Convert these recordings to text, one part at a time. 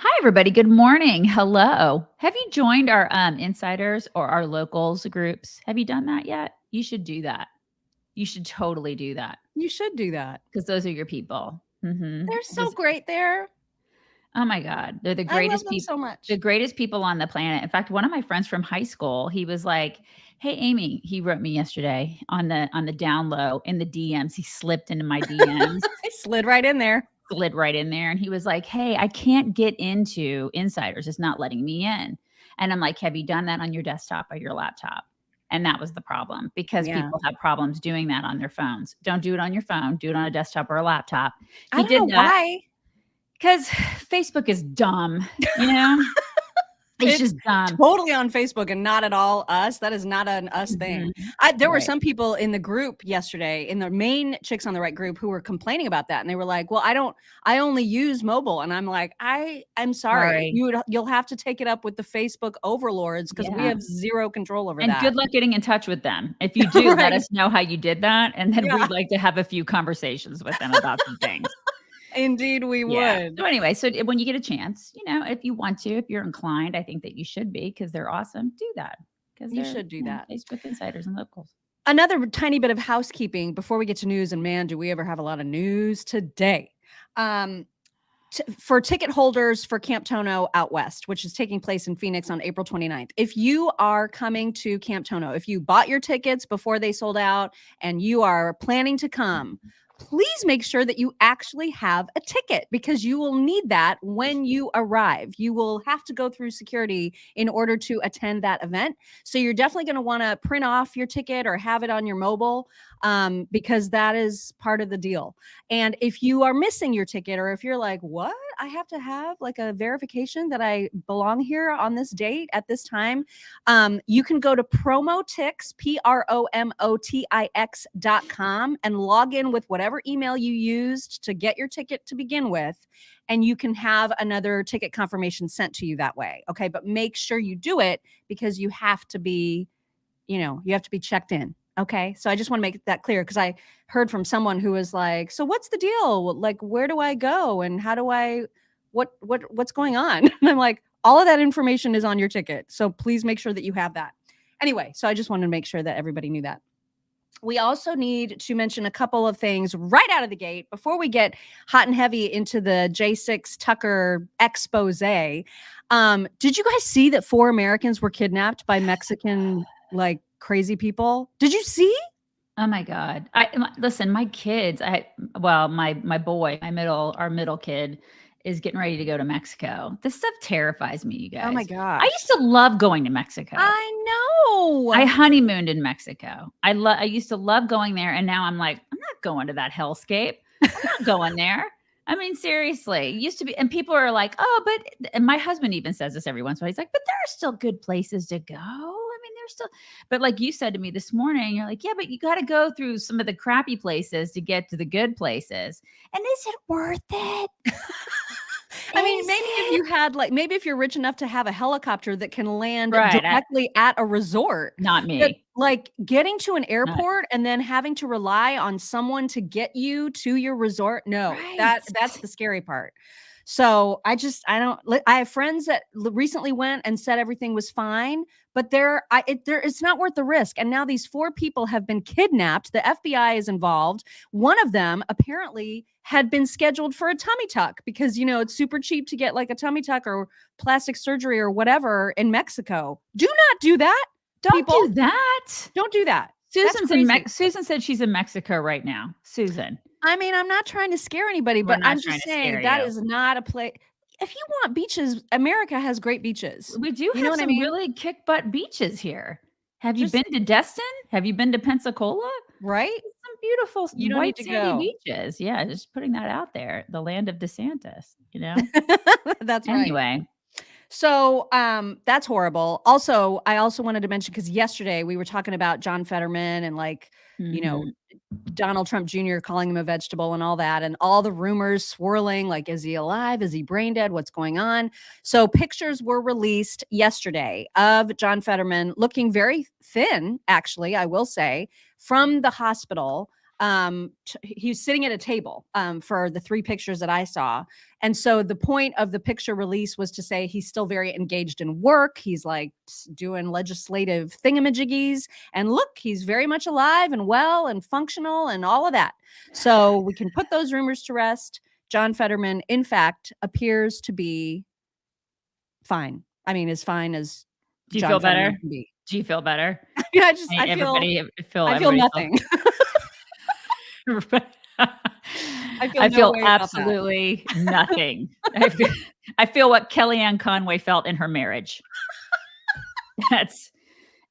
Hi, everybody. Good morning. Hello. Have you joined our insiders or our locals groups? Have you done that yet? You should do that. You should totally do that You should do that. because those are your people. They're so Because great there. oh my God, they're I love them so the much. greatest people on the planet. In fact, one of my friends from high school, he was like, "Hey, Amy," he wrote me yesterday on the down low in the DMs. He slipped into my DMs. I slid right in there. Slid right in there and he was like, "Hey, I can't get into Insiders. It's not letting me in." And I'm like, "Have you done that on your desktop or your laptop?" And that was the problem because Yeah. people have problems doing that on their phones. Don't do it on your phone, do it on a desktop or a laptop. I He don't know did that why. because Facebook is dumb, you know? It's It's just dumb. totally on Facebook and not at all us. That is not an us thing. Mhm. There were Right. some people in the group yesterday, in the main Chicks on the Right group, who were complaining about that, and they were like, "Well, I only use mobile," and I'm like, I'm sorry, Sorry. you'll have to take it up with the Facebook overlords because we Yeah. have zero control over And that. good luck getting in touch with them. If you do, let Right? us know how you did that, and then Yeah, we'd like to have a few conversations with them about some things. indeed, we Yeah. would. So anyway, when you get a chance, if you want to, if you're inclined, I think that you should be because they're awesome. Do that because You they're should do that. Facebook insiders and locals. Another tiny bit of housekeeping before we get to news, and man, do we ever have a lot of news today. Um, for ticket holders for Camp Tono out west, which is taking place in Phoenix on April 29th. If you are coming to Camp Tono, if you bought your tickets before they sold out and you are planning to come, please make sure that you actually have a ticket because you will need that when you arrive. You will have to go through security in order to attend that event. So you're definitely going to want to print off your ticket or have it on your mobile because that is part of the deal. And if you are missing your ticket, or if you're like, what? I have to have like a verification that I belong here on this date at this time. You can go to promotix, promotix.com and log in with whatever email you used to get your ticket to begin with. And you can have another ticket confirmation sent to you that way. Okay. But make sure you do it because you have to be checked in. Okay. So I just want to make that clear because I heard from someone who was like, so what's the deal? Like, where do I go? And how do what's going on? And I'm like, all of that information is on your ticket. So please make sure that you have that. Anyway, so I just wanted to make sure that everybody knew that. We also need to mention a couple of things right out of the gate before we get hot and heavy into the J6 Tucker expose. Did you guys see that 4 Americans were kidnapped by Mexican like crazy people? Did you see? Oh my God. Listen, my kids, my boy, our middle kid is getting ready to go to Mexico. This stuff terrifies me, you Oh my guys. I gosh. used to love going to Mexico. I know. I honeymooned in Mexico. I used to love going there, and now I'm like, I'm not going to that hellscape. I'm not going there. I mean, seriously, it used to be, and people are like, "Oh, but," and my husband even says this every once in a while. He's like, "But there are still good places to go." I mean, there's still, but like you said to me this morning, you're like, "Yeah, but you got to go through some of the crappy places to get to the good places." And is it worth it? I mean, Is maybe if you're rich enough to have a helicopter that can land right? directly at a resort, Not but me. like getting to an Not airport and then having to rely on someone to get you to your resort, no, right. that's the scary part. So I don't. I have friends that recently went and said everything was fine, but it's not worth the risk. And now these 4 people have been kidnapped. The FBI is involved. One of them apparently had been scheduled for a tummy tuck because it's super cheap to get like a tummy tuck or plastic surgery or whatever in Mexico. Do not do that, Don't people. do that. Don't do that. That's crazy. Susan said she's in Mexico right now. Susan. I mean, I'm not trying to scare anybody, We're but not I'm trying just to saying scare that you. is not a place. If you want beaches, America has great beaches. We do You know have what I some mean? really kick butt beaches here. Have you Just been to Destin? Have you been to Pensacola? right? Some beautiful You don't need white to sandy go. beaches. Yeah, just putting that out there. The land of DeSantis. That's right. Anyway. So that's horrible. Also, I also wanted to mention because yesterday we were talking about John Fetterman and you know, Mhm. Donald Trump Jr. calling him a vegetable and all that, and all the rumors swirling like, is he alive? Is he brain dead? What's going on? So pictures were released yesterday of John Fetterman looking very thin, actually, I will say, from the hospital. he was sitting at a table for the 3 pictures that I saw. And so the point of the picture release was to say he's still very engaged in work. He's like doing legislative thingamajiggies. And look, he's very much alive and well and functional and all of that. So we can put those rumors to rest. John Fetterman, in fact, appears to be fine. I mean, as fine as Do you John feel Fetterman better? can be. Do you feel better? Yeah, I feel Everybody nothing. I no feel way about that. absolutely nothing. I feel what Kellyanne Conway felt in her marriage. That's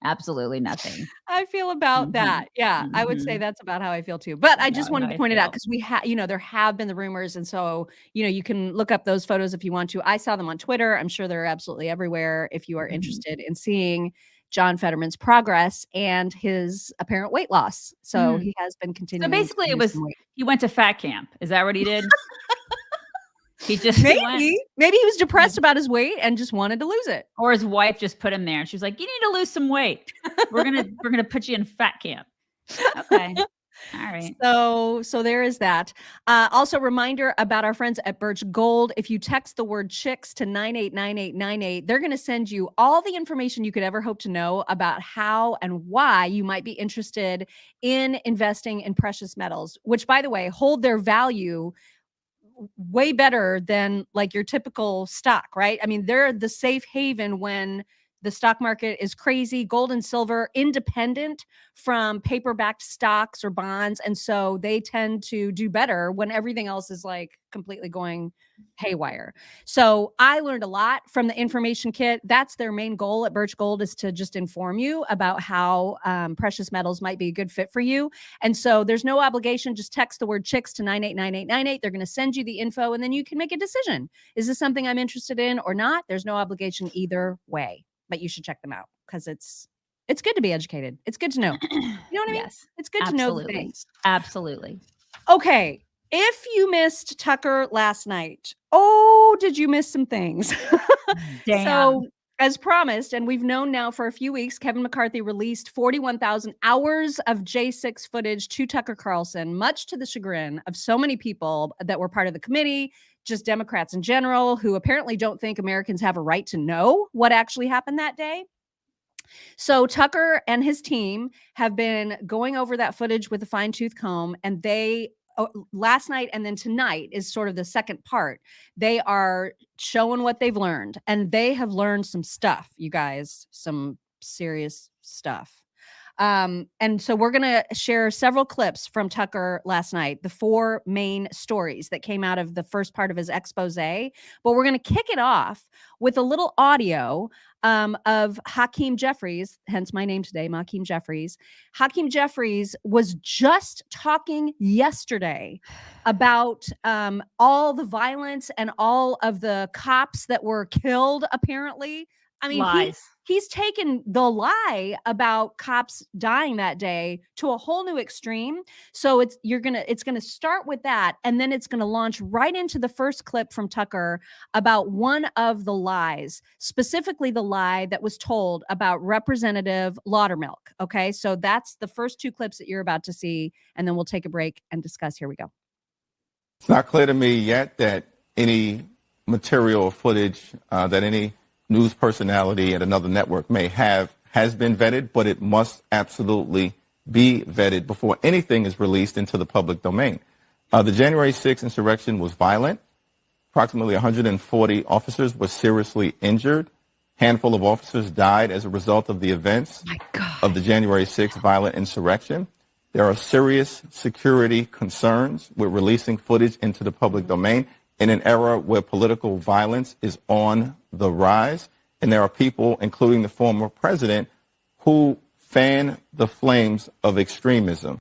absolutely nothing. I feel about that. Yeah, I would say that's about how I feel too. But I just wanted to point it out because there have been the rumors. And so, you can look up those photos if you want to. I saw them on Twitter. I'm sure they're absolutely everywhere if you are interested in seeing John Fetterman's progress and his apparent weight loss. So he has been So continuing. basically, to lose some weight. he went to fat camp. Is that what he did? He just maybe he was depressed about his weight and just wanted to lose it. Or his wife just put him there and she was like, "You need to lose some weight. We're gonna put you in fat camp." Okay. All right. So there is that. Also, reminder about our friends at Birch Gold. If you text the word chicks to 989898, they're going to send you all the information you could ever hope to know about how and why you might be interested in investing in precious metals, which, by the way, hold their value way better than like your typical stock, right? I mean, they're the safe haven when the stock market is crazy. Gold and silver, independent from paper-backed stocks or bonds. And so they tend to do better when everything else is like completely going haywire. So I learned a lot from the information kit. That's their main goal at Birch Gold, is to just inform you about how precious metals might be a good fit for you. And so there's no obligation. Just text the word chicks to 989898. They're going to send you the info and then you can make a decision. Is this something I'm interested in or not? There's no obligation either way. But you should check them out because it's good to be educated. It's good to know. You know what I mean? Yes. It's good to know the things. Absolutely. Okay. If you missed Tucker last night, oh, did you miss some things? Damn. So, as promised, and we've known now for a few weeks, Kevin McCarthy released 41,000 hours of J6 footage to Tucker Carlson, much to the chagrin of so many people that were part of the committee, just Democrats in general, who apparently don't think Americans have a right to know what actually happened that day. So Tucker and his team have been going over that footage with a fine-tooth comb, and they last night and then tonight is sort of the second part. They are showing what they've learned, and they have learned some stuff, you guys, some serious stuff. And so we're going to share several clips from Tucker last night, the 4 main stories that came out of the first part of his expose. But we're going to kick it off with a little audio of Hakeem Jeffries, hence my name today, Hakeem Jeffries. Hakeem Jeffries was just talking yesterday about all the violence and all of the cops that were killed, apparently. I mean, he's taken the lie about cops dying that day to a whole new extreme. So it's going to start with that, and then it's going to launch right into the first clip from Tucker about one of the lies, specifically the lie that was told about Representative Laudermilk. Okay, so that's the first 2 clips that you're about to see, and then we'll take a break and discuss. Here we go. It's not clear to me yet that any material or footage that any news personality at another network may have has been vetted, but it must absolutely be vetted before anything is released into the public domain. The January 6th insurrection was violent. Approximately 140 officers were seriously injured. Handful of officers died as a result of the events of the January 6th violent insurrection. There are serious security concerns with releasing footage into the public domain in an era where political violence is on the rise. And there are people, including the former president, who fan the flames of extremism.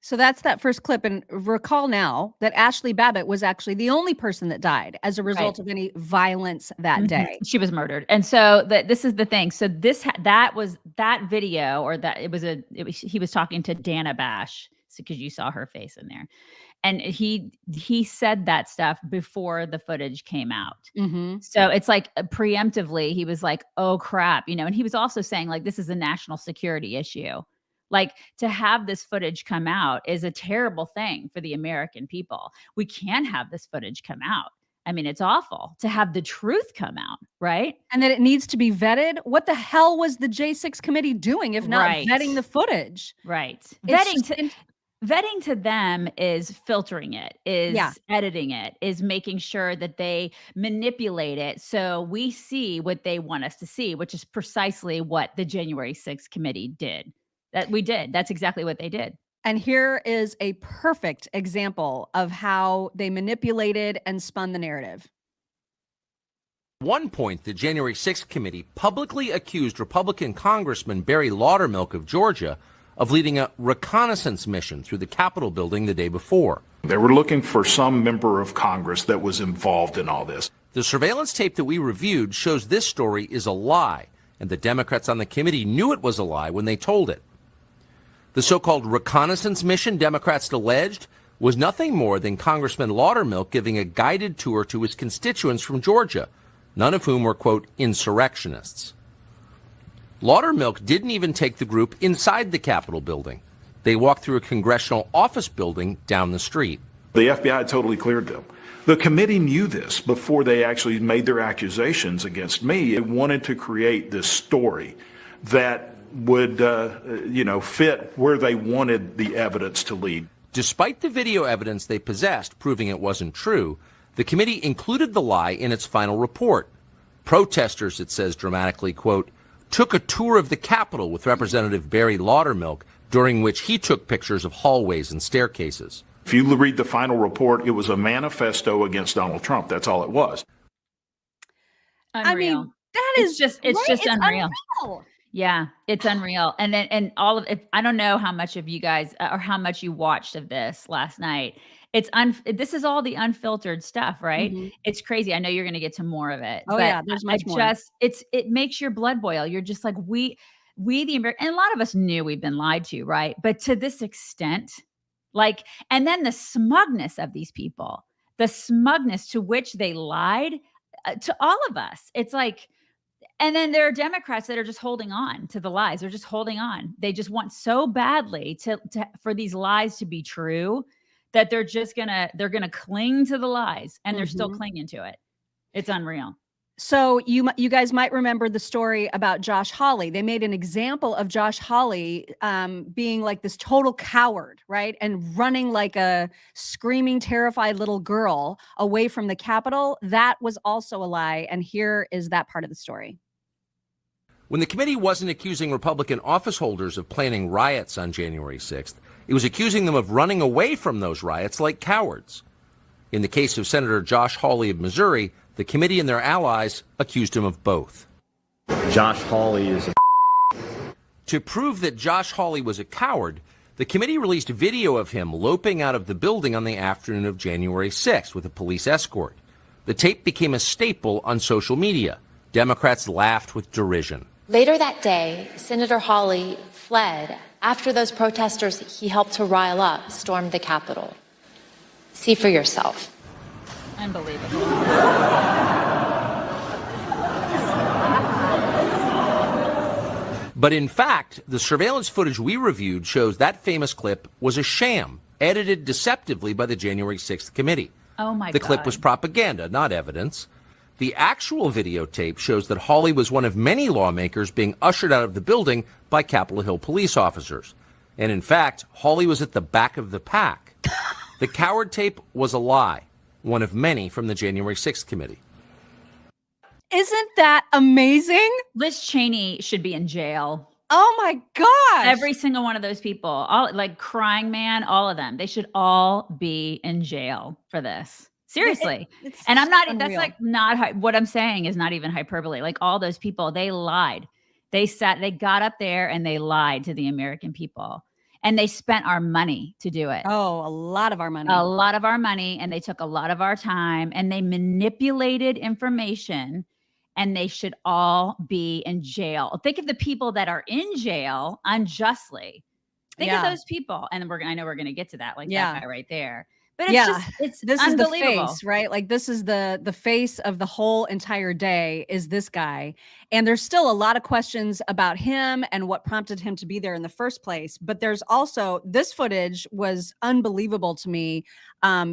So that's that first clip. And recall now that Ashley Babbitt was actually the only person that died as a result of any violence that day. She was murdered. And so this is the thing. So that video, or he was talking to Dana Bash, because you saw her face in there. And he said that stuff before the footage came out. Mm-hmm. So it's like preemptively, he was like, oh crap, and he was also saying like, this is a national security issue, Like, to have this footage come out is a terrible thing for the American people. We can't have this footage come out. I mean, it's awful to have the truth come out, right? And that it needs to be vetted. What the hell was the J6 committee doing if not Right. vetting the footage? Right. It's just Vetting to them is filtering it, is Yeah. editing it, is making sure that they manipulate it so we see what they want us to see, which is precisely what the January 6th committee did. That's exactly what they did. And here is a perfect example of how they manipulated and spun the narrative. At one point, the January 6th committee publicly accused Republican Congressman Barry Laudermilk of Georgia of leading a reconnaissance mission through the Capitol building the day before. They were looking for some member of Congress that was involved in all this. The surveillance tape that we reviewed shows this story is a lie, and the Democrats on the committee knew it was a lie when they told it. The so-called reconnaissance mission, Democrats alleged, was nothing more than Congressman Laudermilk giving a guided tour to his constituents from Georgia, none of whom were, quote, insurrectionists. Laudermilk didn't even take the group inside the Capitol building. They walked through a congressional office building down the street. The FBI totally cleared them. The committee knew this before they actually made their accusations against me. They wanted to create this story that would, fit where they wanted the evidence to lead. Despite the video evidence they possessed proving it wasn't true, the committee included the lie in its final report. Protesters, it says dramatically, quote, took a tour of the Capitol with Representative Barry Laudermilk, during which he took pictures of hallways and staircases. If you read the final report, it was a manifesto against Donald Trump. That's all it was. Unreal. I mean, that It's is just unreal. Yeah, it's unreal. And all of it, I don't know how much of you guys or how much you watched of this last night. This is all the unfiltered stuff, right? Mhm. It's crazy. I know you're going to get to more of it. Oh, but yeah, there's much more. It makes your blood boil. You're just like, we the American, and a lot of us knew we'd been lied to, right? But to this extent, like, and then the smugness of these people, the smugness to which they lied to all of us. It's like, and then there are Democrats that are just holding on to the lies. They're just holding on. They just want so badly for these lies to be true that they're gonna cling to the lies, and they're still clinging to it. It's unreal. So you guys might remember the story about Josh Hawley. They made an example of Josh Hawley being like this total coward, right? And running like a screaming, terrified little girl away from the Capitol. That was also a lie. And here is that part of the story. When the committee wasn't accusing Republican office holders of planning riots on January 6th, it was accusing them of running away from those riots like cowards. In the case of Senator Josh Hawley of Missouri, the committee and their allies accused him of both. Josh Hawley is To prove that Josh Hawley was a coward, the committee released video of him loping out of the building on the afternoon of January 6th with a police escort. The tape became a staple on social media. Democrats laughed with derision. Later that day, Senator Hawley fled after those protesters he helped to rile up stormed the Capitol. See for yourself. Unbelievable. But in fact, the surveillance footage we reviewed shows that famous clip was a sham, edited deceptively by the January 6th committee. Oh my God. The clip was propaganda, not evidence. The actual videotape shows that Hawley was one of many lawmakers being ushered out of the building by Capitol Hill police officers. And in fact, Hawley was at the back of the pack. The coward tape was a lie, one of many from the January 6th committee. Isn't that amazing? Liz Cheney should be in jail. Oh my gosh. Every single one of those people, all like Crying Man, all of them, they should all be in jail for this. Seriously. And I'm not, unreal. that's like not, what I'm saying is not even hyperbole. Like all those people, they lied. They got up there and they lied to the American people. And they spent our money to do it. Oh, a lot of our money. A lot of our money. And they took a lot of our time and they manipulated information, and they should all be in jail. Think of the people that are in jail unjustly. Think of those people. And I know we're going to get to that, like that guy right there. But it's this is the unbelievable. face, right? Like this is the face of the whole entire day is this guy. And there's still a lot of questions about him and what prompted him to be there in the first place. But there's also this footage was unbelievable to me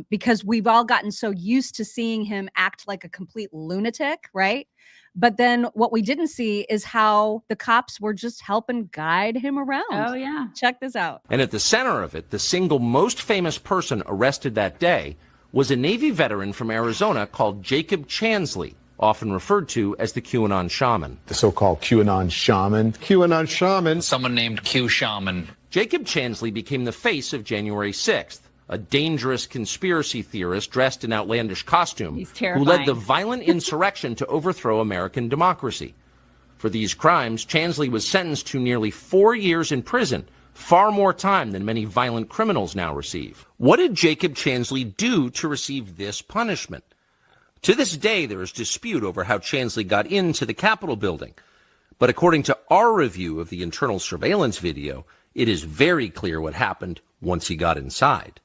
because we've all gotten so used to seeing him act like a complete lunatic, right? But then what we didn't see is how the cops were just helping guide him around. Oh, yeah. Check this out. And at the center of it, the single most famous person arrested that day was a Navy veteran from Arizona called Jacob Chansley, often referred to as the QAnon shaman. The so-called QAnon shaman. QAnon shaman. Someone named Q Shaman. Jacob Chansley became the face of January 6th, a dangerous conspiracy theorist dressed in outlandish costume He's who terrifying. led the violent insurrection to overthrow American democracy. For these crimes, Chansley was sentenced to nearly 4 years in prison, far more time than many violent criminals now receive. What did Jacob Chansley do to receive this punishment? To this day, there is dispute over how Chansley got into the Capitol building. But according to our review of the internal surveillance video, it is very clear what happened once he got inside.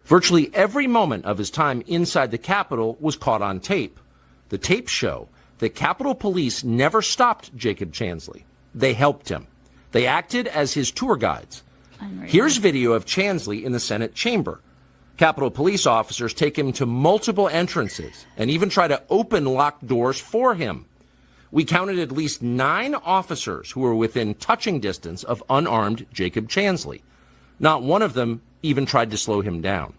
Virtually every moment of his time inside the Capitol was caught on tape. The tapes show that Capitol Police never stopped Jacob Chansley. They helped him. They acted as his tour guides. Unreal. Here's video of Chansley in the Senate chamber. Capitol Police officers take him to multiple entrances and even try to open locked doors for him. We counted at least 9 officers who were within touching distance of unarmed Jacob Chansley. Not one of them even tried to slow him down.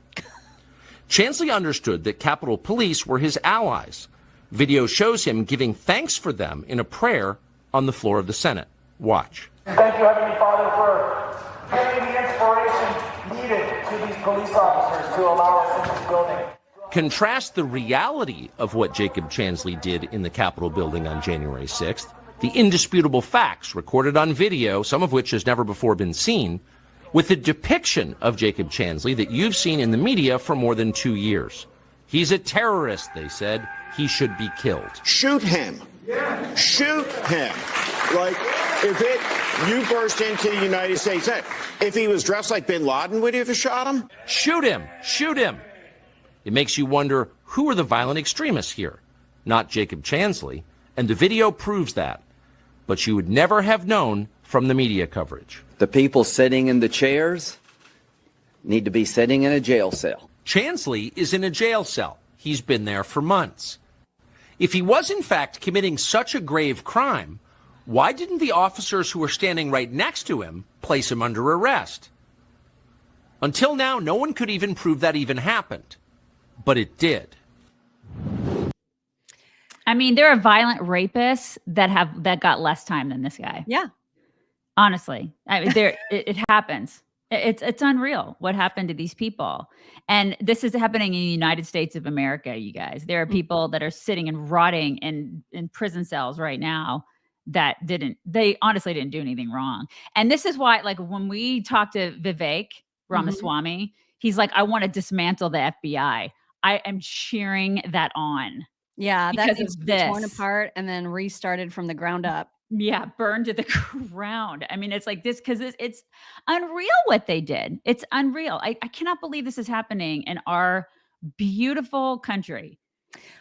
Chansley understood that Capitol Police were his allies. Video shows him giving thanks for them in a prayer on the floor of the Senate. Watch. Thank you, Heavenly Father, for giving the inspiration needed to these police officers to allow us in this building. Contrast the reality of what Jacob Chansley did in the Capitol building on January 6th, the indisputable facts recorded on video, some of which has never before been seen, with the depiction of Jacob Chansley that you've seen in the media for more than 2 years. He's a terrorist, they said. He should be killed. Shoot him. Shoot him. Like, you burst into the United States, if he was dressed like bin Laden, would you have shot him? Shoot him. Shoot him. It makes you wonder, who are the violent extremists here? Not Jacob Chansley. And the video proves that. But you would never have known from the media coverage. The people sitting in the chairs need to be sitting in a jail cell. Chansley is in a jail cell. He's been there for months. If he was in fact committing such a grave crime, why didn't the officers who were standing right next to him place him under arrest? Until now, no one could even prove that even happened. But it did. I mean, there are violent rapists that got less time than this guy. Yeah. Honestly, I mean, it happens. It's unreal what happened to these people. And this is happening in the United States of America, you guys. There are people that are sitting and rotting in prison cells right now that they honestly didn't do anything wrong. And this is why, like, when we talked to Vivek Ramaswamy, he's like, I want to dismantle the FBI. I am cheering that on. Yeah, that because needs of to be torn this. apart and then restarted from the ground up. Yeah, burned to the ground. I mean, it's like this because it's unreal what they did. It's unreal. I cannot believe this is happening in our beautiful country.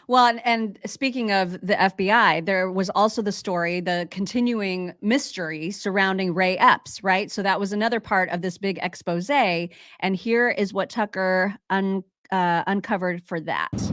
Well, and speaking of the FBI, there was also the story, the continuing mystery surrounding Ray Epps, right? So that was another part of this big expose. And here is what Tucker uncovered for that.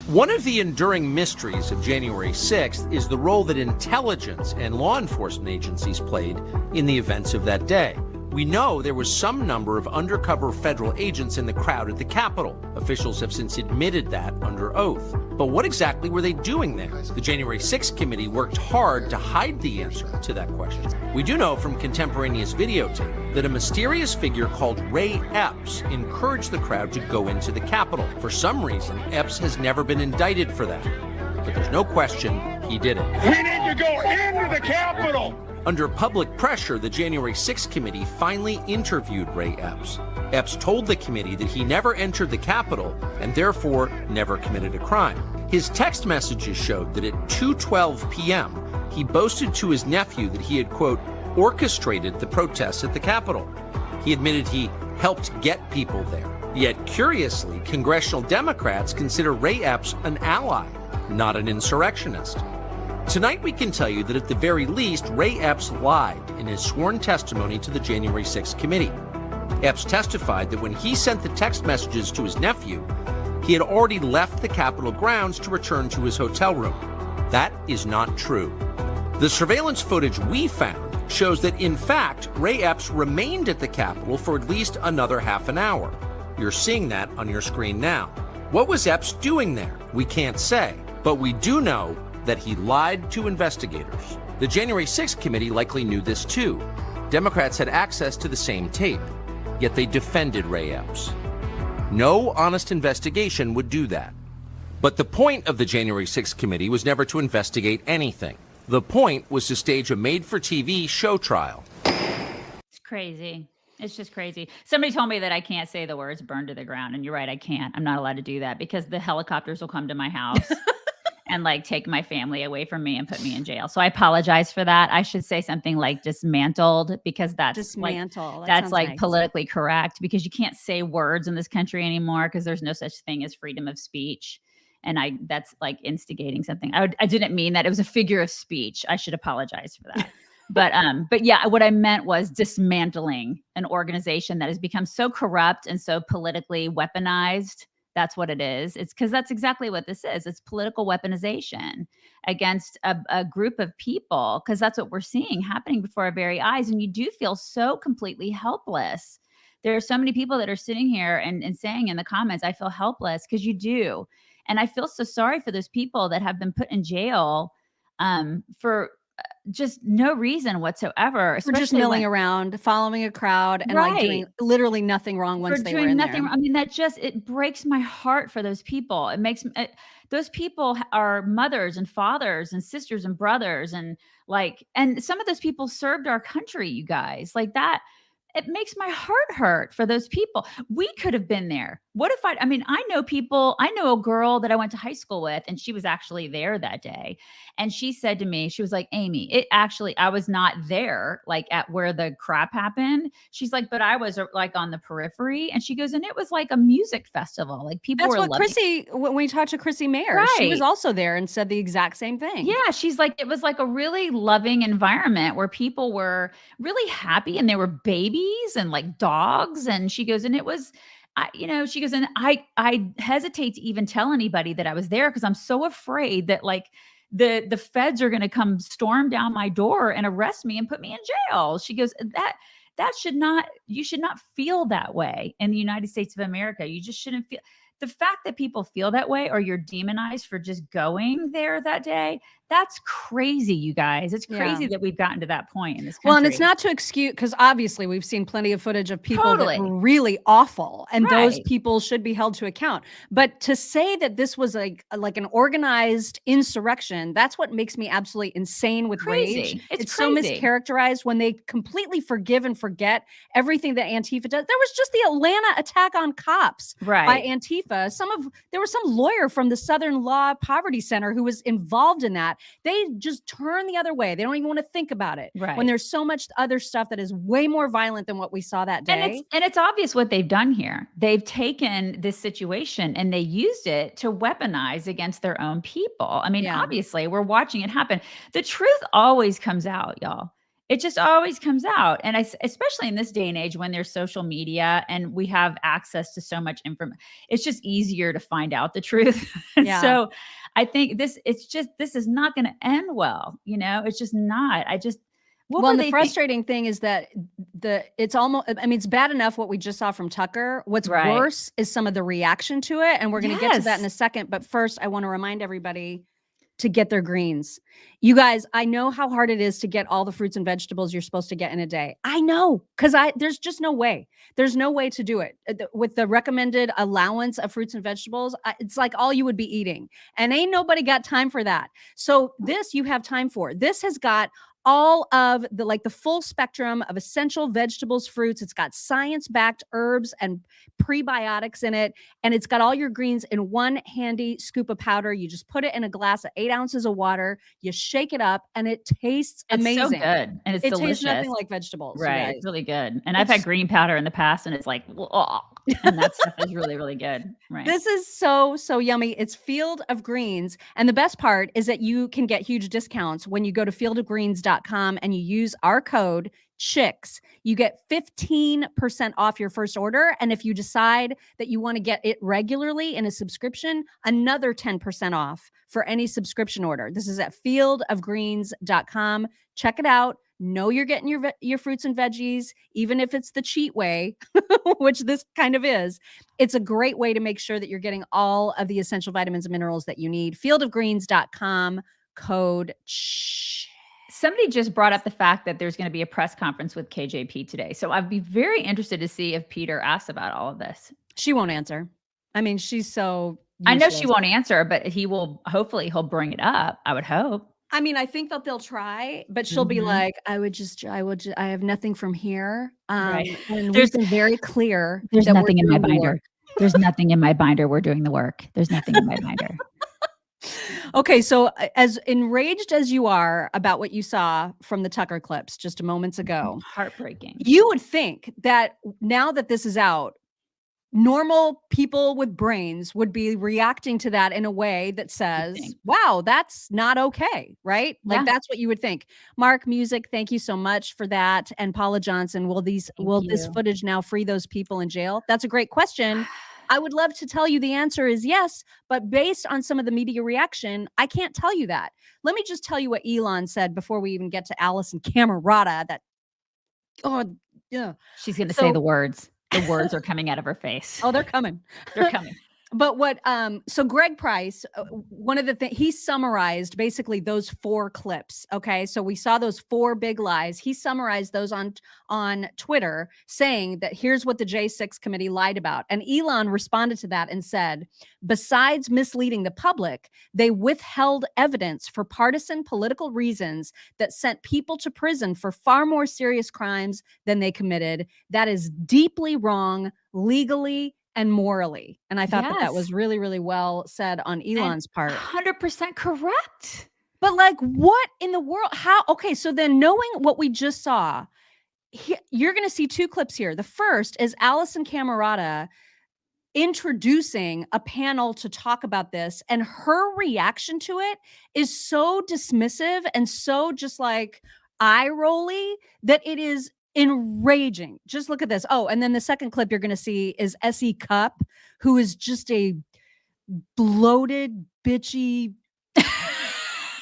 One of the enduring mysteries of January 6th is the role that intelligence and law enforcement agencies played in the events of that day. We know there was some number of undercover federal agents in the crowd at the Capitol. Officials have since admitted that under oath. But what exactly were they doing there? The January 6th committee worked hard to hide the answer to that question. We do know from contemporaneous videotape that a mysterious figure called Ray Epps encouraged the crowd to go into the Capitol. For some reason, Epps has never been indicted for that. But there's no question he did it. We need to go into the Capitol! Under public pressure, the January 6th committee finally interviewed Ray Epps. Epps told the committee that he never entered the Capitol and therefore never committed a crime. His text messages showed that at 2:12 p.m., he boasted to his nephew that he had, quote, orchestrated the protests at the Capitol. He admitted he helped get people there. Yet, curiously, congressional Democrats consider Ray Epps an ally, not an insurrectionist. Tonight, we can tell you that at the very least, Ray Epps lied in his sworn testimony to the January 6th committee. Epps testified that when he sent the text messages to his nephew, he had already left the Capitol grounds to return to his hotel room. That is not true. The surveillance footage we found shows that, in fact, Ray Epps remained at the Capitol for at least another half an hour. You're seeing that on your screen now. What was Epps doing there? We can't say, but we do know that he lied to investigators. The January 6th committee likely knew this too. Democrats had access to the same tape, yet they defended Ray Epps. No honest investigation would do that. But the point of the January 6th committee was never to investigate anything. The point was to stage a made-for-TV show trial. It's crazy. It's just crazy. Somebody told me that I can't say the words "burn to the ground," and you're right, I can't. I'm not allowed to do that because the helicopters will come to my house and like take my family away from me and put me in jail. So I apologize for that. I should say something like dismantled, because that's Dismantle. like, That that's sounds like nice. politically correct, because you can't say words in this country anymore because there's no such thing as freedom of speech. And that's like instigating something. I didn't mean that. It was a figure of speech. I should apologize for that. But yeah, what I meant was dismantling an organization that has become so corrupt and so politically weaponized. That's what it is. It's because that's exactly what this is. It's political weaponization against a group of people, because that's what we're seeing happening before our very eyes. And you do feel so completely helpless. There are so many people that are sitting here and saying in the comments, I feel helpless, because you do. And I feel so sorry for those people that have been put in jail for just no reason whatsoever. We're just milling around, following a crowd, and like doing literally nothing wrong once they were in there. I mean, it breaks my heart for those people. It makes those people are mothers and fathers and sisters and brothers, and some of those people served our country, you guys. Like that. It makes my heart hurt for those people. We could have been there. What if I know a girl that I went to high school with, and she was actually there that day. And she said to me, she was like, Amy, I was not there, like at where the crap happened. She's like, but I was like on the periphery. And she goes, and it was like a music festival. Like people were loving. When we talked to Chrissy Mayer, she was also there and said the exact same thing. Yeah. She's like, it was like a really loving environment where people were really happy, and there were babies and like dogs. And she goes, and it was, she goes, and I hesitate to even tell anybody that I was there, because I'm so afraid that like the feds are going to come storm down my door and arrest me and put me in jail. She goes, you should not feel that way in the United States of America. You just shouldn't feel. The fact that people feel that way, or you're demonized for just going there that day, that's crazy, you guys. It's crazy that we've gotten to that point in this country. Well, and it's not to excuse, because obviously we've seen plenty of footage of people that were really awful, and those people should be held to account. But to say that this was like an organized insurrection, that's what makes me absolutely insane with rage. It's so mischaracterized when they completely forgive and forget everything that Antifa does. There was just the Atlanta attack on cops by Antifa. There was some lawyer from the Southern Law Poverty Center who was involved in that. They just turn the other way. They don't even want to think about it when there's so much other stuff that is way more violent than what we saw that day. And it's obvious what they've done here. They've taken this situation and they used it to weaponize against their own people. I mean, obviously we're watching it happen. The truth always comes out, y'all. It just always comes out. And especially in this day and age when there's social media and we have access to so much information, it's just easier to find out the truth. And so I think this is not going to end well. It's just not. And the frustrating thing is that it's bad enough what we just saw from Tucker. What's worse is some of the reaction to it. And we're going to get to that in a second. But first, I want to remind everybody to get their greens. You guys, I know how hard it is to get all the fruits and vegetables you're supposed to get in a day. I know, because there's just no way. There's no way to do it. With the recommended allowance of fruits and vegetables, it's like all you would be eating. And ain't nobody got time for that. So this you have time for. This has got all of the full spectrum of essential vegetables, fruits. It's got science-backed herbs and prebiotics in it. And it's got all your greens in one handy scoop of powder. You just put it in a glass of 8 ounces of water. You shake it up and it tastes amazing. So good. And it's it delicious. Tastes nothing like vegetables. Right. It's really good. And I've had green powder in the past and it's like, oh, and that stuff is really, really good. Right. This is so, so yummy. It's Field of Greens. And the best part is that you can get huge discounts when you go to fieldofgreens.com and you use our code CHICKS. You get 15% off your first order. And if you decide that you want to get it regularly in a subscription, another 10% off for any subscription order. This is at fieldofgreens.com. Check it out. Know you're getting your fruits and veggies, even if it's the cheat way, which this kind of is. It's a great way to make sure that you're getting all of the essential vitamins and minerals that you need. Fieldofgreens.com, code CHICKS. Somebody just brought up the fact that there's going to be a press conference with KJP today. So I'd be very interested to see if Peter asks about all of this. She won't answer. I mean, she's so useless. I know she won't answer, but hopefully he'll bring it up. I would hope. I mean, I think that they'll try, but she'll be like, I have nothing from here. Right. And we've been very clear. There's nothing in my binder. There's nothing in my binder. We're doing the work. There's nothing in my binder. Okay. So as enraged as you are about what you saw from the Tucker clips just moments ago, heartbreaking. You would think that now that this is out, normal people with brains would be reacting to that in a way that says, wow, that's not okay, right? Like that's what you would think. Mark Music, thank you so much for that. And Paula Johnson, will this footage now free those people in jail? That's a great question. I would love to tell you the answer is yes, but based on some of the media reaction, I can't tell you that. Let me just tell you what Elon said before we even get to Allison Camerata. She's going to say the words. The words are coming out of her face. Oh, they're coming. They're coming. But so Greg Price, one of the things, he summarized basically those 4 clips. Okay. So we saw those 4 big lies. He summarized those on Twitter saying that here's what the J6 committee lied about. And Elon responded to that and said, besides misleading the public, they withheld evidence for partisan political reasons that sent people to prison for far more serious crimes than they committed. That is deeply wrong legally and morally. And I thought that was really, really well said on Elon's part. 100% correct. But like, what in the world? How? Okay, so then knowing what we just saw, you're going to see 2 clips here. The first is Allison Camerata introducing a panel to talk about this, and her reaction to it is so dismissive and so just like eye-rolly that it is enraging. Just look at this. Oh, and then the second clip you're going to see is S.E. Cupp, who is just a bloated, bitchy.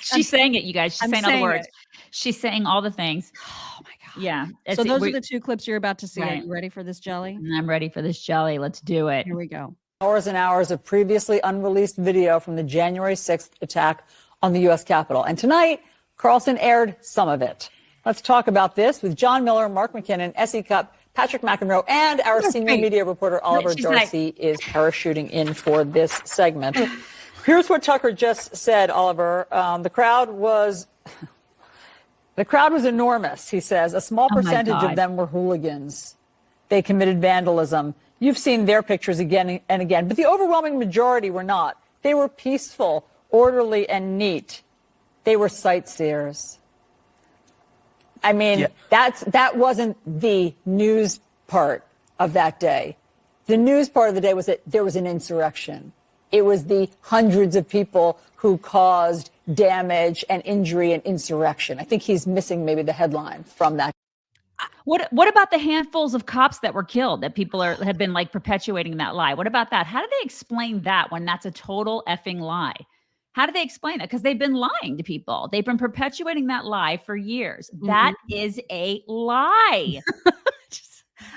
She's saying it, you guys. She's saying all the words. She's saying all the things. Oh my God. Yeah. So those are the 2 clips you're about to see. Right. Are you ready for this jelly? I'm ready for this jelly. Let's do it. Here we go. Hours and hours of previously unreleased video from the January 6th attack on the U.S. Capitol. And tonight, Carlson aired some of it. Let's talk about this with John Miller, Mark McKinnon, S.E. Cupp, Patrick McEnroe, and our senior media reporter, Oliver Darcy, is parachuting in for this segment. Here's what Tucker just said, Oliver. The crowd was enormous, he says. A small percentage of them were hooligans. They committed vandalism. You've seen their pictures again and again, but the overwhelming majority were not. They were peaceful, orderly, and neat. They were sightseers. I mean, that wasn't the news part of that day. The news part of the day was that there was an insurrection. It was the hundreds of people who caused damage and injury and insurrection. I think he's missing maybe the headline from that. What about the handfuls of cops that were killed that people have been like perpetuating that lie? What about that? How do they explain that when that's a total effing lie? How do they explain that? Because they've been lying to people. They've been perpetuating that lie for years. Mm-hmm. That is a lie.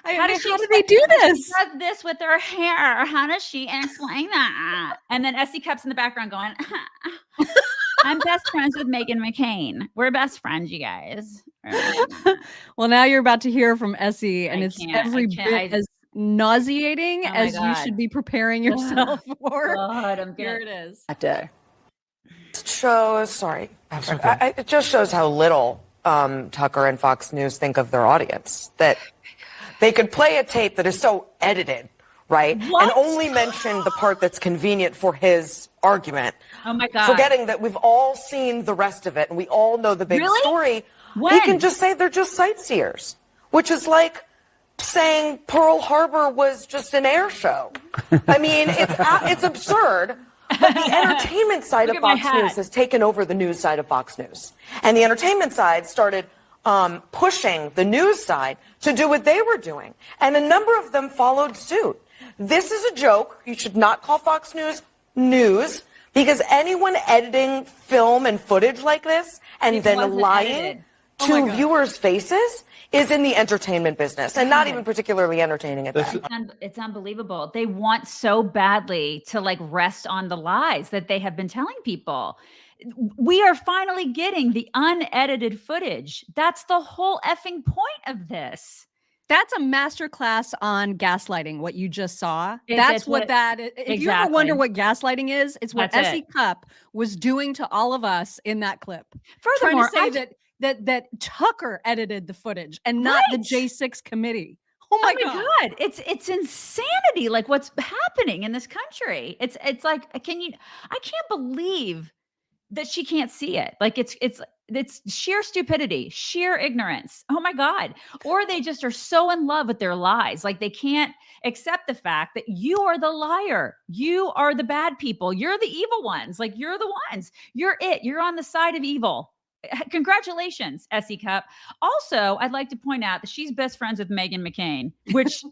How do they do this? She does this with her hair. How does she explain that? And then S.E. Cupp's in the background going, I'm best friends with Meghan McCain. We're best friends, you guys. Well, now you're about to hear from S.E. and it's every bit as nauseating as you should be preparing yourself for. God, here it is. That day. It just shows how little Tucker and Fox News think of their audience? That they could play a tape that is so edited, right? What? And only mention the part that's convenient for his argument. Oh my God. Forgetting that we've all seen the rest of it and we all know the big Really? story. When? He can just say they're just sightseers, which is like saying Pearl Harbor was just an air show. I mean, it's absurd. But the entertainment side of Fox News has taken over the news side of Fox News. And the entertainment side started pushing the news side to do what they were doing. And a number of them followed suit. This is a joke. You should not call Fox News news, because anyone editing film and footage like this and then lying to viewers' faces is in the entertainment business and not even particularly entertaining at that. It's unbelievable. They want so badly to like rest on the lies that they have been telling people. We are finally getting the unedited footage. That's the whole effing point of this. That's a masterclass on gaslighting, what you just saw. That's what that is. If you ever wonder what gaslighting is, it's what S.E. Cupp was doing to all of us in that clip. Furthermore, trying to say that Tucker edited the footage and not the J6 committee. Oh my God. It's insanity, like what's happening in this country. It's like, I can't believe that she can't see it. Like it's sheer stupidity, sheer ignorance. Oh my God. Or they just are so in love with their lies. Like they can't accept the fact that you are the liar. You are the bad people. You're the evil ones. Like you're the ones. You're it. You're on the side of evil. Congratulations, S.E. Cupp. Also, I'd like to point out that she's best friends with Meghan McCain, which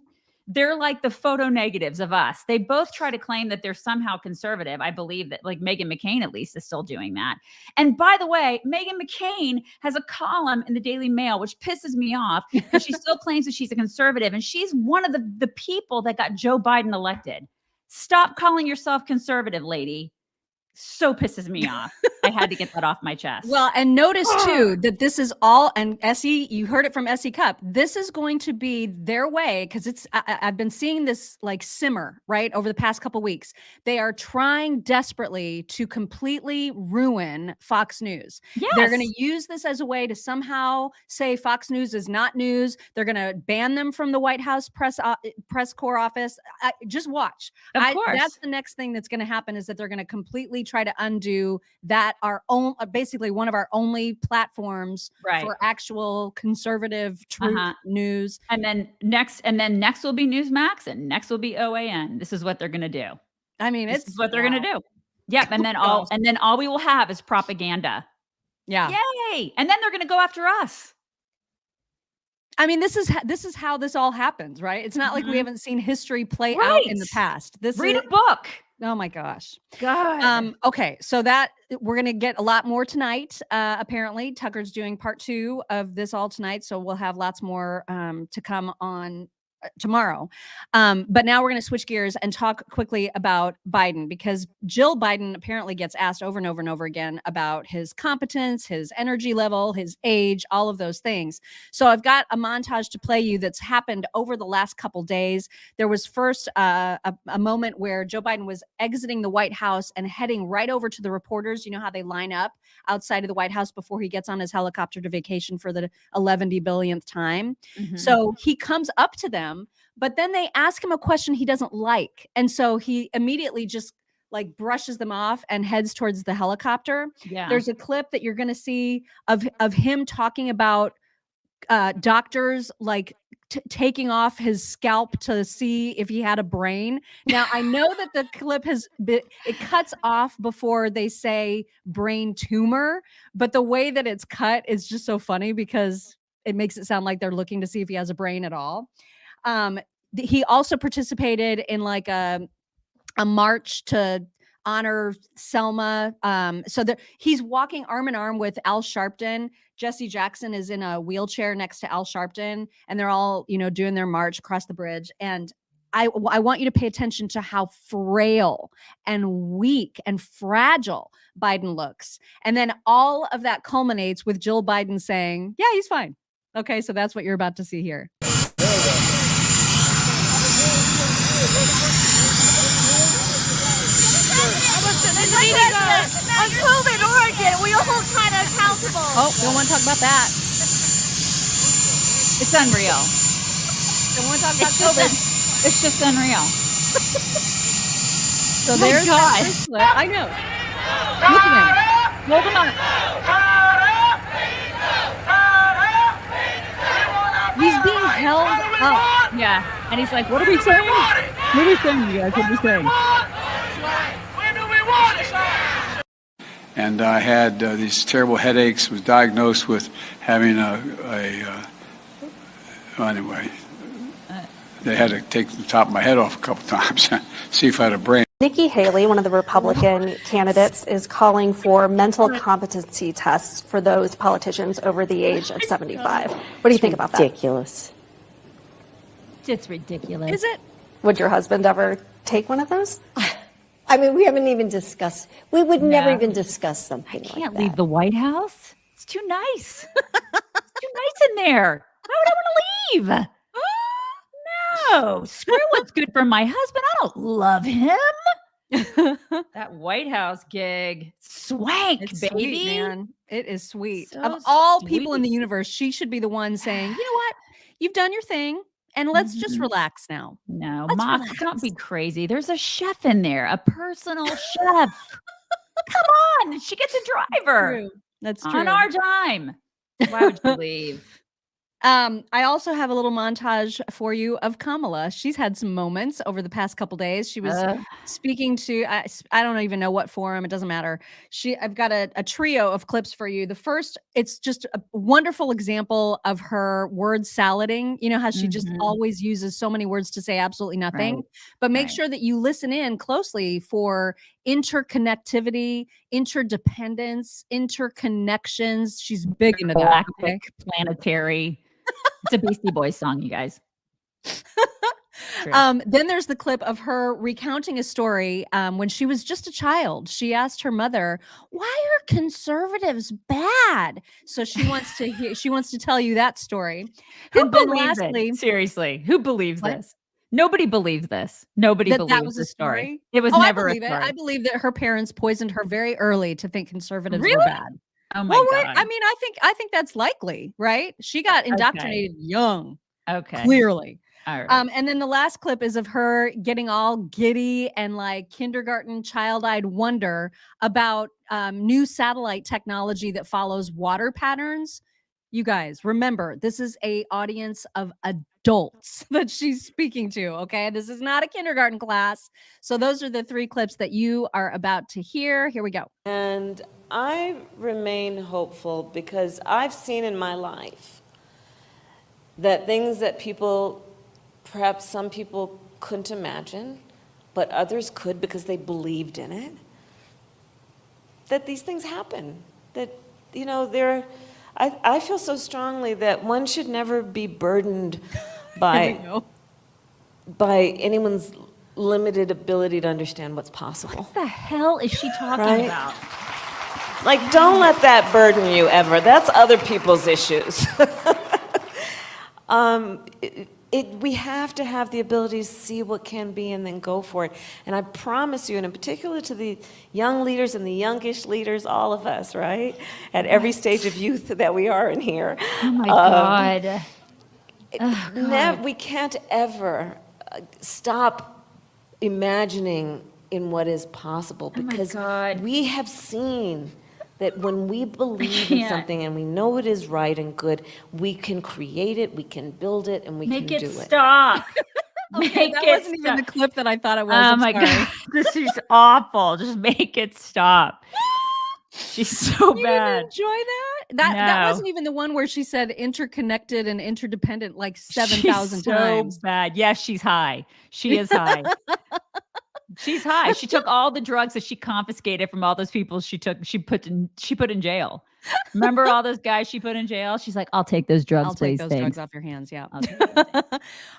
they're like the photo negatives of us. They both try to claim that they're somehow conservative. I believe that like Meghan McCain at least is still doing that. And by the way, Meghan McCain has a column in the Daily Mail, which pisses me off because she still claims that she's a conservative. And she's one of the people that got Joe Biden elected. Stop calling yourself conservative, lady. So pisses me off. I had to get that off my chest. Well, and notice too that this is all, and S.E., you heard it from S.E. Cupp. This is going to be their way, because I've been seeing this like simmer right over the past couple weeks. They are trying desperately to completely ruin Fox News. Yes. They're going to use this as a way to somehow say Fox News is not news. They're going to ban them from the White House press corps office. Just watch. Of course. That's the next thing that's going to happen, is that they're going to completely try to undo that, our own, basically one of our only platforms for actual conservative truth news. And then next will be Newsmax, and next will be OAN. This is what they're going to do. I mean, this is what they're going to do. Yep. And then all we will have is propaganda. Yeah. Yay. And then they're going to go after us. I mean, this is how this all happens, right? It's not like we haven't seen history play out in the past. Read a book. Oh my gosh. God. Okay. So that we're going to get a lot more tonight. Apparently Tucker's doing part 2 of this all tonight. So we'll have lots more to come on tomorrow. But now we're going to switch gears and talk quickly about Biden, because Jill Biden apparently gets asked over and over and over again about his competence, his energy level, his age, all of those things. So I've got a montage to play you that's happened over the last couple days. There was first a moment where Joe Biden was exiting the White House and heading right over to the reporters. You know how they line up outside of the White House before he gets on his helicopter to vacation for the 11 billionth time. So he comes up to them, but then they ask him a question he doesn't like. And so he immediately just like brushes them off and heads towards the helicopter. Yeah. There's a clip that you're going to see of him talking about doctors like taking off his scalp to see if he had a brain. Now, I know that the clip it cuts off before they say brain tumor, but the way that it's cut is just so funny because it makes it sound like they're looking to see if he has a brain at all. He also participated in like a march to honor Selma. So he's walking arm in arm with Al Sharpton. Jesse Jackson is in a wheelchair next to Al Sharpton, and they're all, doing their march across the bridge. And I want you to pay attention to how frail and weak and fragile Biden looks. And then all of that culminates with Jill Biden saying, yeah, he's fine. Okay, so that's what you're about to see here. On COVID, Oregon, we all kind of Oh, don't want to talk about that. It's unreal. Don't want to talk about It's just, COVID. it's just unreal. So Oh my there's God. that first clip. I know. Look at him. Hold him up. He's being held up. Yeah. And he's like, what are we saying? What are we saying, you guys? What are we saying? And I had these terrible headaches, was diagnosed with having anyway, they had to take the top of my head off a couple times, see if I had a brain. Nikki Haley, one of the Republican candidates, is calling for mental competency tests for those politicians over the age of 75. What do you think about that? Ridiculous. It's ridiculous. Is it? Would your husband ever take one of those? I mean, we haven't even discussed. We would never even discuss something like that. Can't leave the White House. It's too nice. It's too nice in there. Why would I want to leave? No. Screw what's good for my husband. I don't love him. That White House gig. Swank, It's baby. sweet, man. It is sweet. So Of all people sweet. in the universe, she should be the one saying, you know what? You've done your thing, and let's just relax now. No, Let's Mock, relax. don't be crazy. There's a chef in there, a personal chef. Come on. She gets a driver. True. That's true. On our dime. Why would you leave? I also have a little montage for you of Kamala. She's had some moments over the past couple days. She was speaking to, I don't even know what forum. It doesn't matter. I've got a trio of clips for you. The first, it's just a wonderful example of her word salading. You know how she just always uses so many words to say absolutely nothing. Right. But make sure that you listen in closely for interconnectivity, interdependence, interconnections. She's big into that. Okay? Galactic, planetary. It's a Beastie Boys song, you guys. Then there's the clip of her recounting a story when she was just a child. She asked her mother, "Why are conservatives bad?" So she wants to hear, she wants to tell you that story. Who And then believes lastly, it? Seriously, who believes What? this? Nobody believes this. Nobody that believes was a this story. story. It was Oh, never I believe a it. story. I believe that her parents poisoned her very early to think conservatives were Really? bad. Oh my Well, God. right. I mean, I think that's likely, right? She got indoctrinated young, Okay. clearly. All right. And then the last clip is of her getting all giddy and like kindergarten child-eyed wonder about new satellite technology that follows water patterns. You guys, remember, this is a audience of adults that she's speaking to, okay? This is not a kindergarten class. So those are the three clips that you are about to hear. Here we go. And I remain hopeful because I've seen in my life that things that perhaps some people couldn't imagine, but others could because they believed in it, that these things happen. That, you know, I feel so strongly that one should never be burdened by anyone's limited ability to understand what's possible. What the hell is she talking Right? about? Like, don't let that burden you ever. That's other people's issues. We have to have the ability to see what can be and then go for it. And I promise you, and in particular to the young leaders and the youngish leaders, all of us, right? At every stage of youth that we are in here. Oh my God. We can't ever stop imagining in what is possible because we have seen that when we believe in something and we know it is right and good, we can create it, we can build it, and we can do it. Stop. Okay, that wasn't even the clip that I thought it was. Oh I'm my sorry. God. This is awful. Just make it stop. She's so You bad. didn't enjoy that? That No. wasn't even the one where she said interconnected and interdependent like She's 7,000 so times. bad. Yes, she's high. She is high. She's high. She took all the drugs that she confiscated from all those people she put in jail. Remember all those guys she put in jail? She's like, I'll take those drugs, I'll please. take those drugs off your hands. Yeah.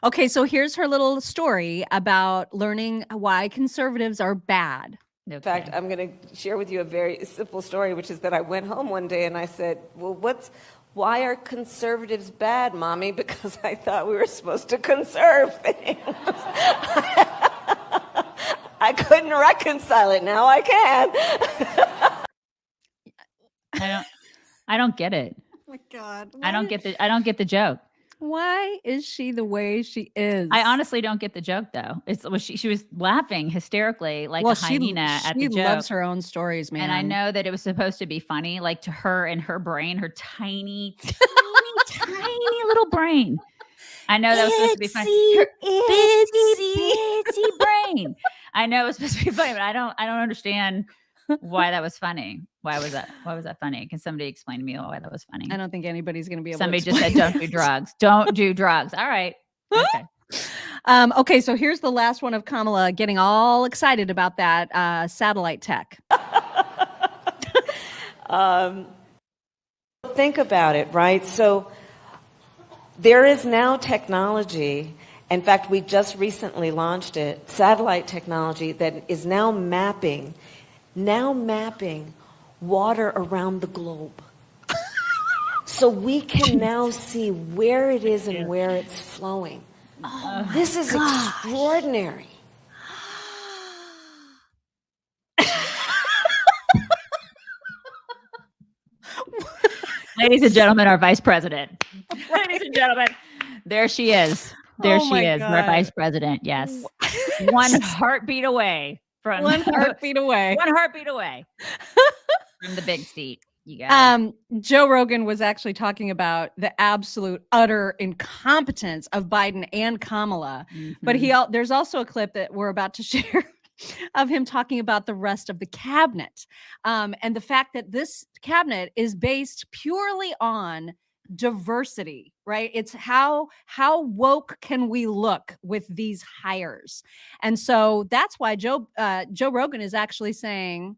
Okay, so here's her little story about learning why conservatives are bad. In fact, I'm going to share with you a very simple story, which is that I went home one day and I said, well, why are conservatives bad, Mommy? Because I thought we were supposed to conserve things. I couldn't reconcile it. Now I can. I I don't get it. Oh my God. I don't get the joke. Why is she the way she is? I honestly don't get the joke though. She was laughing hysterically like a hyena at the joke. She loves her own stories, man. And I know that it was supposed to be funny, like to her and her brain, her tiny little brain. I know that was supposed to be funny. Her itsy brain. I know it was supposed to be funny, but I don't understand why that was funny. Why was that funny? Can somebody explain to me why that was funny? I don't think anybody's going to be able Somebody to just said, don't do drugs. Don't do drugs. All right. Okay. Okay, so here's the last one of Kamala getting all excited about that satellite tech. Think about it, right? So there is now technology. In fact, we just recently launched it, satellite technology that is now mapping water around the globe. So we can now see where it is and where it's flowing. Oh, this is extraordinary. Ladies and gentlemen, our vice president. Ladies and gentlemen, there she is. There she is, our vice president. Yes. One heartbeat away from One heartbeat away from the big seat. You got Joe Rogan was actually talking about the absolute utter incompetence of Biden and Kamala. But there's also a clip that we're about to share of him talking about the rest of the cabinet, and the fact that this cabinet is based purely on diversity, right? It's how woke can we look with these hires. And so that's why Joe Rogan is actually saying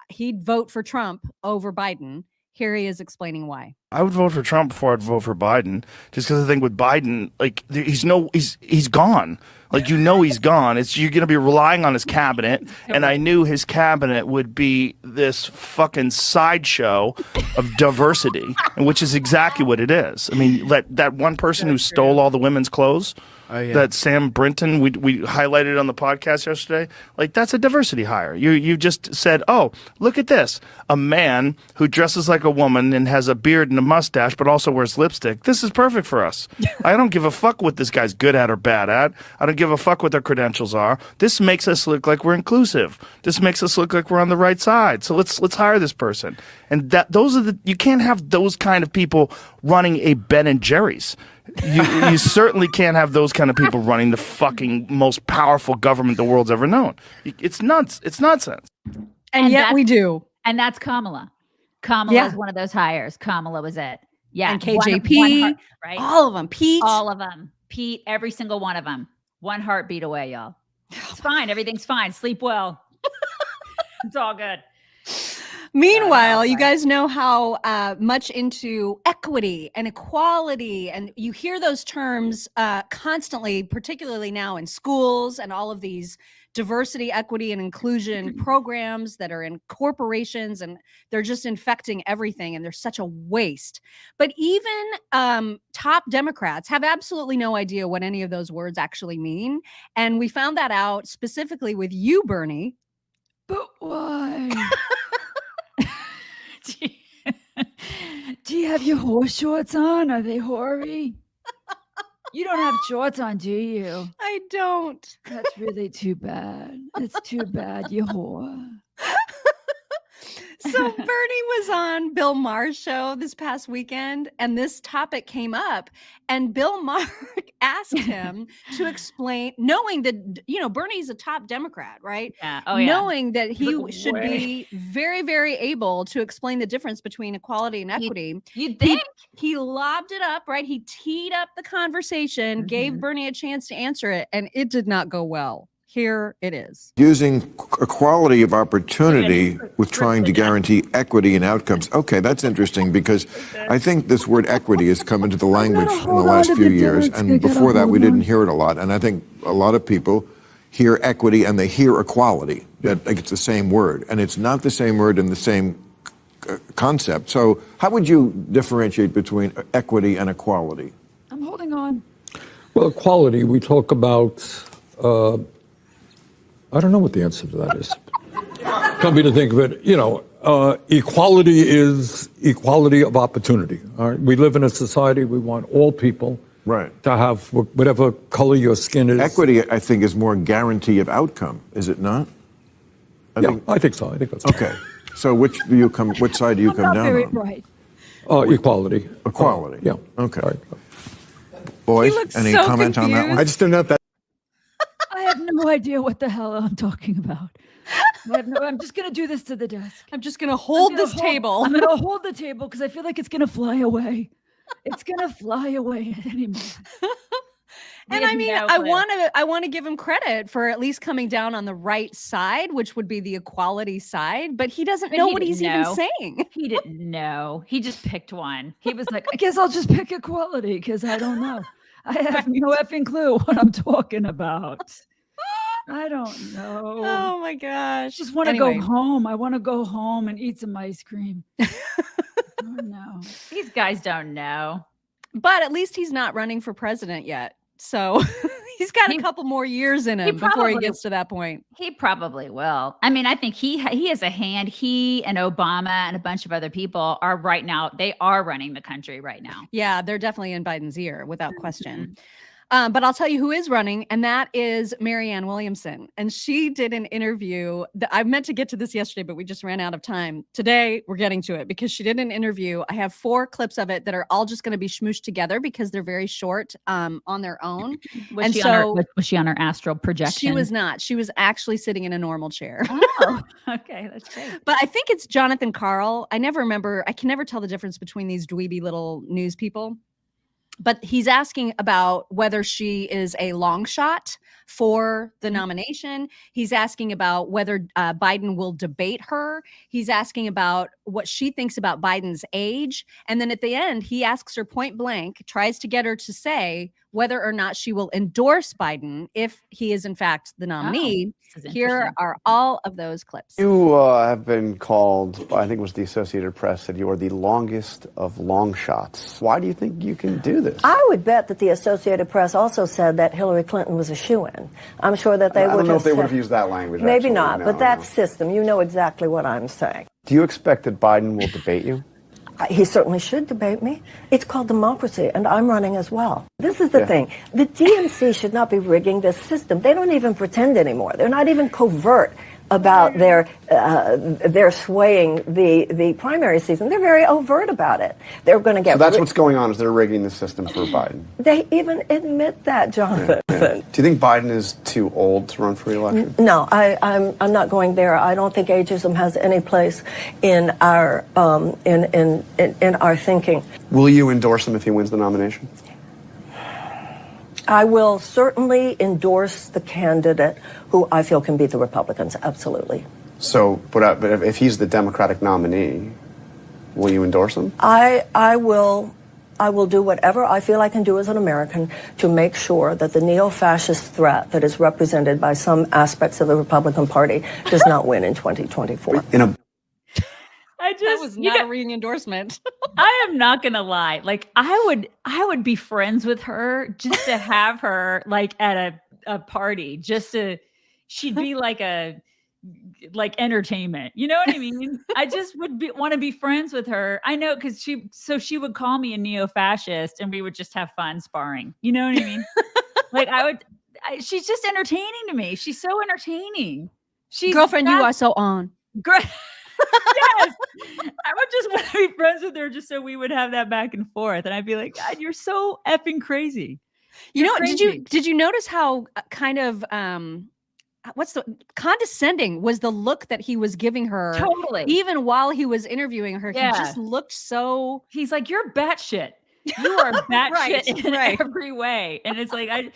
he'd vote for Trump over Biden. Here he is explaining why. I would vote for Trump before I'd vote for Biden, just because I think with Biden, like he's gone. Like, he's gone. You're going to be relying on his cabinet. And I knew his cabinet would be this fucking sideshow of diversity, which is exactly what it is. I mean, that one person who stole all the women's clothes, that Sam Brinton, we highlighted on the podcast yesterday, like that's a diversity hire. You just said, oh, look at this. A man who dresses like a woman and has a beard and a mustache, but also wears lipstick. This is perfect for us. I don't give a fuck what this guy's good at or bad at. I don't give a fuck what their credentials are. This makes us look like we're inclusive. This makes us look like we're on the right side. So let's hire this person. And you can't have those kind of people running a Ben and Jerry's. You certainly can't have those kind of people running the fucking most powerful government the world's ever known. It's nuts. It's nonsense. And yet we do. And that's Kamala. Kamala is one of those hires. Kamala was it. Yeah. And KJP, right? All of them. Pete. All of them. Pete, every single one of them. One heartbeat away, y'all. It's fine. Everything's fine. Sleep well. It's all good. Meanwhile, you guys know how much into equity and equality, and you hear those terms constantly, particularly now in schools and all of these diversity, equity, and inclusion programs that are in corporations, and they're just infecting everything, and they're such a waste. But even top Democrats have absolutely no idea what any of those words actually mean. And we found that out specifically with you, Bernie. But why? Do you have your horse shorts on? Are they hoary? You don't have shorts on, do you? I don't. That's really too bad. It's too bad, you whore. So Bernie was on Bill Maher's show this past weekend, and this topic came up, and Bill Maher asked him to explain, knowing that, Bernie's a top Democrat, right? Yeah. Oh, yeah. Knowing that he should be very, very able to explain the difference between equality and equity. You'd think? He lobbed it up, right? He teed up the conversation, gave Bernie a chance to answer it, and it did not go well. Here it is. Using equality of opportunity with trying to guarantee equity in outcomes. Okay, that's interesting, because I think this word equity has come into the language in the last few years. And before that, we didn't hear it a lot. And I think a lot of people hear equity and they hear equality. That it's the same word. And it's not the same word and the same concept. So how would you differentiate between equity and equality? I'm holding on. Well, equality, we talk about... I don't know what the answer to that is. Come me to think of it, Equality is equality of opportunity. All right? We live in a society, we want all people to have whatever color your skin is. Equity, I think, is more guarantee of outcome, is it not? I think so. I think that's okay. So which side do you come down on? bright. Equality. Equality. Yeah. Okay. Boys, any so comment on that one? confused. I just don't know if that. I have no idea what the hell I'm talking about. I'm just going to do this to the desk. I'm just going to hold this table. I'm going to hold the table because I feel like it's going to fly away. It's going to fly away at any moment. And I mean, I want to give him credit for at least coming down on the right side, which would be the equality side, but he doesn't know what he's even saying. He didn't know. He just picked one. He was like, I guess I'll just pick equality because I don't know. I have no effing clue what I'm talking about. I don't know. Oh my gosh. I just want to go home. I want to go home and eat some ice cream. Oh no. These guys don't know. But at least he's not running for president yet. So he's got a couple more years in him before he gets to that point. He probably will. I mean, I think he has a hand. He and Obama and a bunch of other people are right now. They are running the country right now. Yeah, they're definitely in Biden's ear without question. But I'll tell you who is running, and that is Marianne Williamson. And she did an interview. I meant to get to this yesterday, but we just ran out of time. Today, we're getting to it because she did an interview. I have 4 clips of it that are all just going to be smooshed together because they're very short on their own. Was she on her astral projection? She was not. She was actually sitting in a normal chair. Oh, okay. That's great. But I think it's Jonathan Karl. I can never tell the difference between these dweeby little news people. But he's asking about whether she is a long shot for the nomination. He's asking about whether Biden will debate her. He's asking about what she thinks about Biden's age. And then at the end, he asks her point blank, tries to get her to say whether or not she will endorse Biden if he is in fact the nominee. Here are all of those clips. You have been called, I think it was the Associated Press, said you are the longest of long shots. Why do you think you can do this? I would bet that the Associated Press also said that Hillary Clinton was a shoo-in. I'm sure that they would. I don't know if they would have used that language. Maybe not, but that system, you know exactly what I'm saying. Do you expect that Biden will debate you? He certainly should debate me. It's called democracy, and I'm running as well. This is the thing. The DNC should not be rigging this system. They don't even pretend anymore. They're not even covert about their swaying the primary season. They're very overt about it. They're going to get. So that's what's going on, is they're rigging the system for Biden. They even admit that, Jonathan. Yeah. Do you think Biden is too old to run for re-election? No, I'm not going there. I don't think ageism has any place in our in our thinking. Will you endorse him if he wins the nomination? I will certainly endorse the candidate who I feel can beat the Republicans. Absolutely. So, but if he's the Democratic nominee, will you endorse him? I will do whatever I feel I can do as an American to make sure that the neo-fascist threat that is represented by some aspects of the Republican Party does not win in 2024. That was not a ringing endorsement. I am not gonna lie. Like I would be friends with her just to have her like at a party. She'd be like entertainment. You know what I mean? I just would want to be friends with her. I know because she would call me a neo-fascist and we would just have fun sparring. You know what I mean? Like she's just entertaining to me. She's so entertaining. Girlfriend, you are so on. Yes, I would just want to be friends with her just so we would have that back and forth, and I'd be like, God, you're so effing crazy. Did you notice how kind of condescending was the look that he was giving her? Totally. Even while he was interviewing her, Yeah. he just looked so. He's like, you're batshit. You are batshit in every way, and it's like I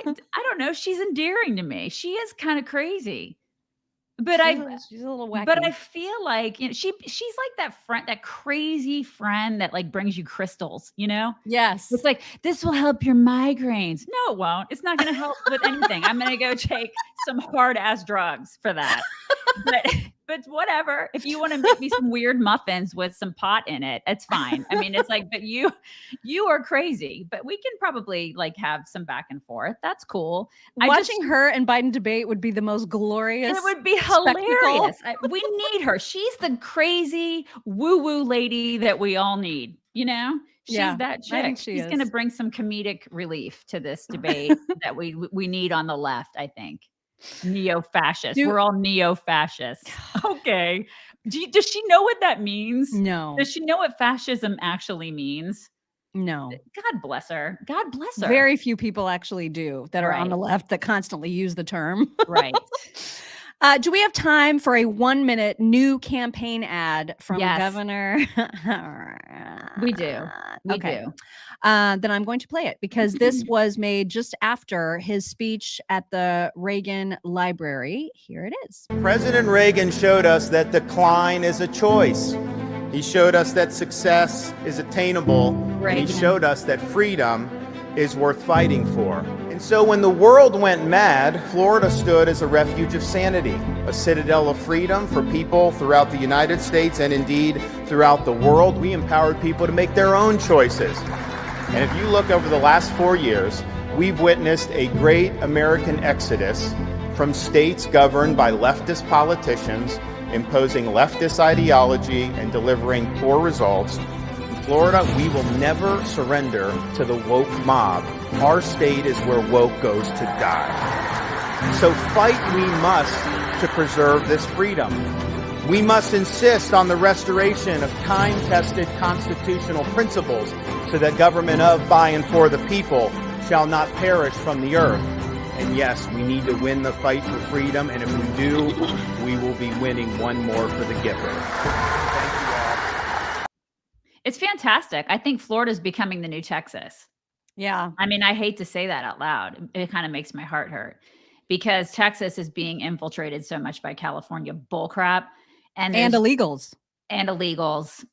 don't know. She's endearing to me. She is kind of crazy. But she's a little wacky. But I feel like she's like that crazy friend that like brings you crystals, you know? Yes. It's like, this will help your migraines. No, it won't. It's not going to help with anything. I'm going to go take some hard ass drugs for that. But but whatever. If you want to make me some weird muffins with some pot in it, it's fine. I mean, it's like, but you are crazy, but we can probably like have some back and forth. That's cool. Watching her and Biden debate would be the most glorious. It would be spectacle. hilarious. We need her. She's the crazy woo-woo lady that we all need, you know? She's that chick. I think she's going to bring some comedic relief to this debate that we need on the left, I think. Neo-fascist. We're all neo-fascists. Okay. Does she know what that means? No. Does she know what fascism actually means? No. God bless her. God bless her. Very few people actually do that are on the left that constantly use the term. Right. Do we have time for a 1-minute new campaign ad from Governor? We do. We do. Then I'm going to play it because this was made just after his speech at the Reagan Library. Here it is. President Reagan showed us that decline is a choice. He showed us that success is attainable. And he showed us that freedom is worth fighting for. And so when the world went mad, Florida stood as a refuge of sanity, a citadel of freedom for people throughout the United States and indeed throughout the world. We empowered people to make their own choices. And if you look over the last 4 years, we've witnessed a great American exodus from states governed by leftist politicians, imposing leftist ideology and delivering poor results. In Florida, we will never surrender to the woke mob. Our state is where woke goes to die. So fight we must to preserve this freedom. We must insist on the restoration of time-tested constitutional principles so that government of, by, and for the people shall not perish from the earth. And yes, we need to win the fight for freedom, and if we do, we will be winning one more for the Gipper. It's fantastic. I think Florida's becoming the new Texas. Yeah. I mean, I hate to say that out loud. It kind of makes my heart hurt because Texas is being infiltrated so much by California bullcrap and illegals. And illegals.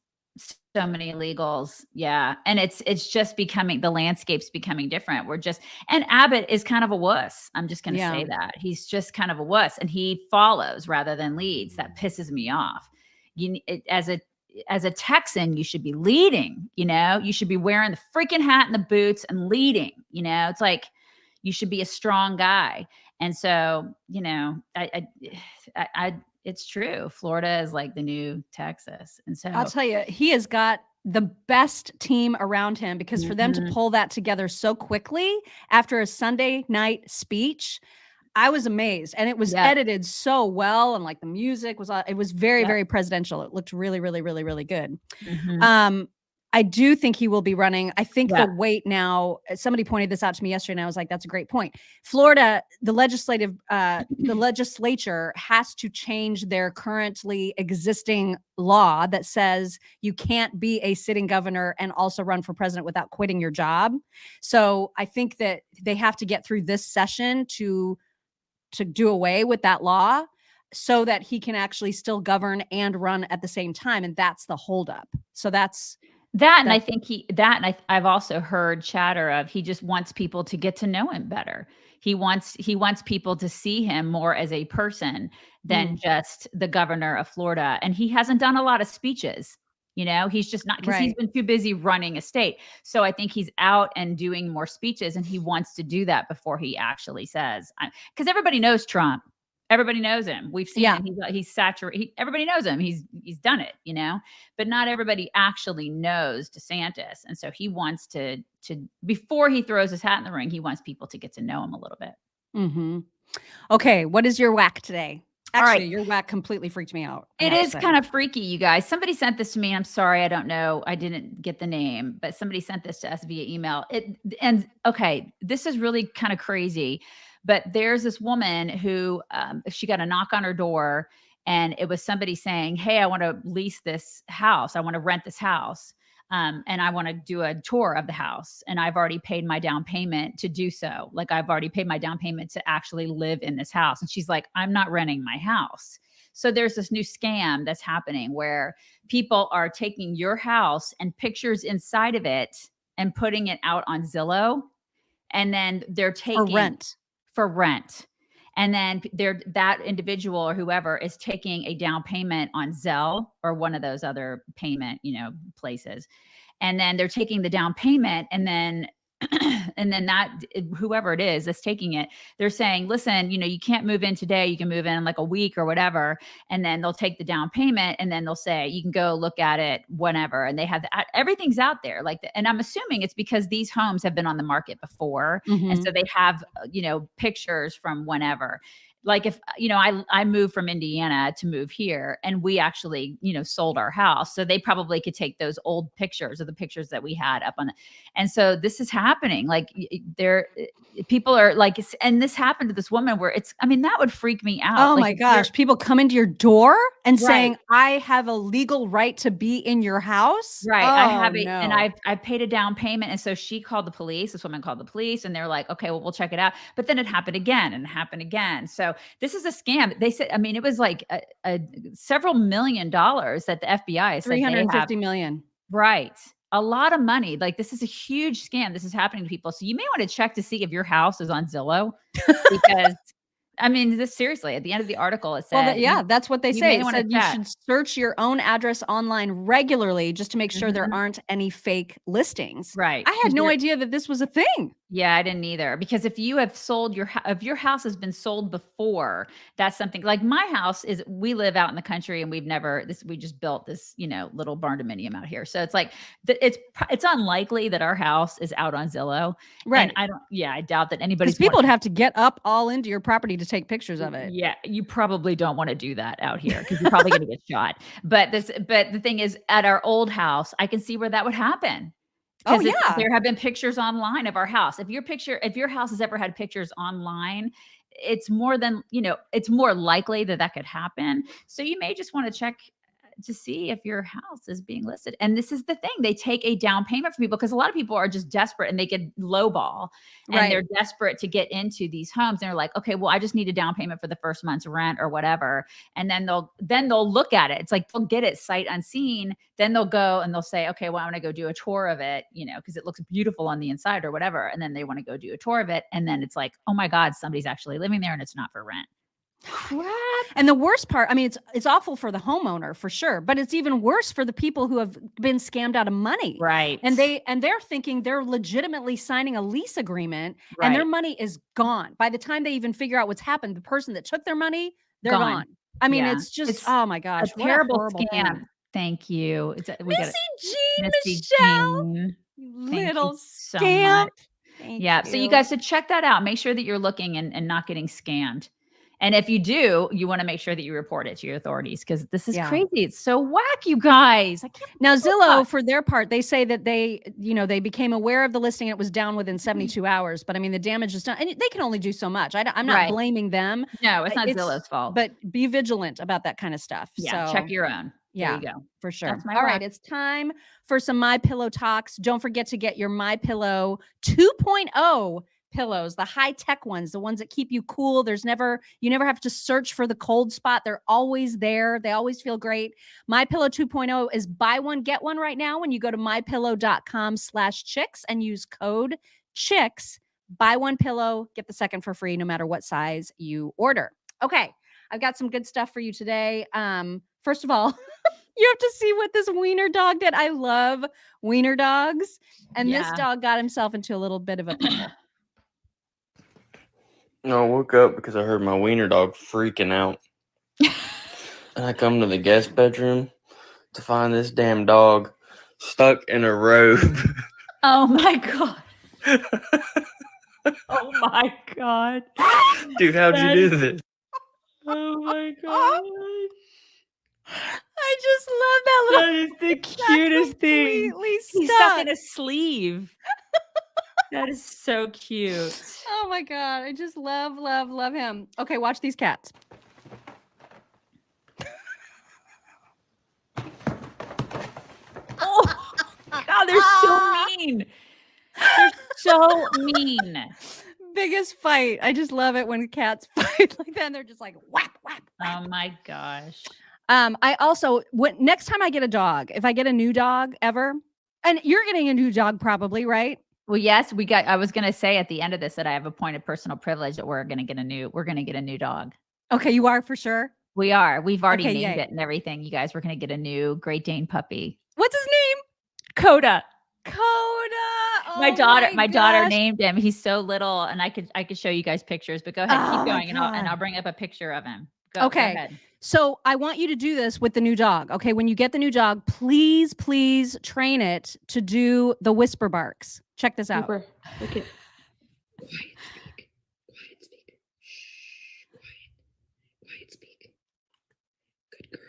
So many illegals. Yeah. And it's just becoming, the landscape's becoming different. And Abbott is kind of a wuss. I'm just going to say that. He's just kind of a wuss and he follows rather than leads. That pisses me off. As a Texan, you should be leading, you should be wearing the freaking hat and the boots and leading, it's like, you should be a strong guy. And so, it's true. Florida is like the new Texas. And so I'll tell you, he has got the best team around him because for them to pull that together so quickly after a Sunday night speech, I was amazed. And it was edited so well. And like the music was, it was very, very presidential. It looked really, really, really, really good. I do think he will be running. I think the wait now, somebody pointed this out to me yesterday and I was like, that's a great point. Florida, the legislature has to change their currently existing law that says you can't be a sitting governor and also run for president without quitting your job. So I think that they have to get through this session to do away with that law so that he can actually still govern and run at the same time. And that's the holdup. So that's that. And I think I've also heard chatter of, he just wants people to get to know him better. He wants people to see him more as a person than just the governor of Florida. And he hasn't done a lot of speeches. He's just not, because he's been too busy running a state. So I think he's out and doing more speeches and he wants to do that before he actually says, because everybody knows Trump. Everybody knows him. We've seen him. He's saturated. Everybody knows him. He's done it, but not everybody actually knows DeSantis. And so he wants to before he throws his hat in the ring, he wants people to get to know him a little bit. Okay. What is your whack today? Actually, All right. Your whack completely freaked me out. It is kind of freaky, you guys. Somebody sent this to me. I'm sorry, I don't know. I didn't get the name, but somebody sent this to us via email. Okay, this is really kind of crazy. But there's this woman who she got a knock on her door and it was somebody saying, hey, I want to lease this house. I want to rent this house. And I want to do a tour of the house. And I've already paid my down payment to do so. Like I've already paid my down payment to actually live in this house. And she's like, I'm not renting my house. So there's this new scam that's happening where people are taking your house and pictures inside of it and putting it out on Zillow. And then they're taking for rent. And then that individual or whoever is taking a down payment on Zelle or one of those other payment, places. And then they're taking the down payment, and then that whoever it is that's taking it, they're saying, listen, you can't move in today. You can move in like a week or whatever. And then they'll take the down payment, and then they'll say, you can go look at it whenever. And they have everything's out there. And I'm assuming it's because these homes have been on the market before. And so they have, pictures from whenever. Like if, I moved from Indiana to move here, and we actually, sold our house. So they probably could take those old pictures, or the pictures that we had up on. And so this is happening. Like people are like, and this happened to this woman where that would freak me out. Oh like, my gosh. People come into your door and saying, I have a legal right to be in your house. Right. Oh, I have no. and I paid a down payment. And so she called the police. This woman called the police, and they're like, okay, well, we'll check it out. But then it happened again and it happened again. So this is a scam. They said, it was like a several $1 million that the FBI said $350 million. Right. A lot of money. Like, this is a huge scam. This is happening to people. So you may want to check to see if your house is on Zillow, because this seriously, at the end of the article, it said, that's what they say. It said you check. should search your own address online regularly just to make sure there aren't any fake listings. Right. I had no idea that this was a thing. Yeah, I didn't either. Because if you have sold if your house has been sold before, that's something. Like my house we live out in the country, and we just built this, little barn dominium out here. So it's like, it's unlikely that our house is out on Zillow. Right. And I doubt that anybody's. Because people would have to get up all into your property to take pictures of it. Yeah, you probably don't want to do that out here, because you're probably going to get shot. But the thing is, at our old house, I can see where that would happen. Oh yeah, there have been pictures online of our house. If your house has ever had pictures online, it's more likely that could happen. So you may just want to check to see if your house is being listed. And this is the thing. They take a down payment from people, because a lot of people are just desperate, and they get lowball, and they're desperate to get into these homes. And they're like, okay, well, I just need a down payment for the first month's rent or whatever. And then they'll look at it. It's like, they'll get it sight unseen. Then they'll go and they'll say, okay, well, I want to go do a tour of it, because it looks beautiful on the inside or whatever. And then they want to go do a tour of it. And then it's like, oh my God, somebody's actually living there, and it's not for rent. Crap. And the worst part, it's awful for the homeowner for sure, but it's even worse for the people who have been scammed out of money. Right. And they're thinking they're legitimately signing a lease agreement, and their money is gone. By the time they even figure out what's happened, the person that took their money, they're gone. It's just, oh my gosh, a terrible scam. Thing. Thank you. Missy Jean, Michelle, little scam. Yeah. So you guys should check that out. Make sure that you're looking and not getting scammed. And if you do, you want to make sure that you report it to your authorities, because this is crazy. It's so whack, you guys. Now, Zillow, for their part, they say that they became aware of the listing and it was down within 72 hours. But the damage is done, and they can only do so much. I'm not blaming them. No, it's not Zillow's fault. But be vigilant about that kind of stuff. Yeah, so, check your own. Yeah, there you go. For sure. All right, it's time for some MyPillow talks. Don't forget to get your MyPillow 2.0 pillows, the high-tech ones, the ones that keep you cool. You never have to search for the cold spot. They're always there. They always feel great. MyPillow 2.0 is buy one, get one right now when you go to mypillow.com/chicks and use code chicks. Buy one pillow, get the second for free, no matter what size you order. Okay, I've got some good stuff for you today. First of all, you have to see what this wiener dog did. I love wiener dogs. And this dog got himself into a little bit of a pickle. I woke up because I heard my wiener dog freaking out. And I come to the guest bedroom to find this damn dog stuck in a robe. Oh my God. Oh my God. Dude, how'd you do this? Oh my God. I just love that little. That is the cutest thing. He's stuck in a sleeve. That is so cute. Oh my God. I just love him. Okay, watch these cats. Oh God, they're so mean. They're so mean. Biggest fight. I just love it when cats fight like that. And they're just like whap, whap, whap. Oh my gosh. I also, next time I get a dog, if I get a new dog ever, and you're getting a new dog probably, right? Well, yes, I was going to say at the end of this that I have appointed personal privilege that we're going to get a new dog. Okay, you are for sure. We are. We've already Okay, named yay. it and everything. You guys, we're going to get a new Great Dane puppy. What's his name? Coda. Coda. Oh My daughter gosh. named him. He's so little, and I could show you guys pictures. But go ahead, keep going, and I'll bring up a picture of him. Go ahead. So I want you to do this with the new dog. Okay, when you get the new dog, please train it to do the whisper barks. Check this out. Look at. Quiet speak. Shh. Quiet speak. Good girl.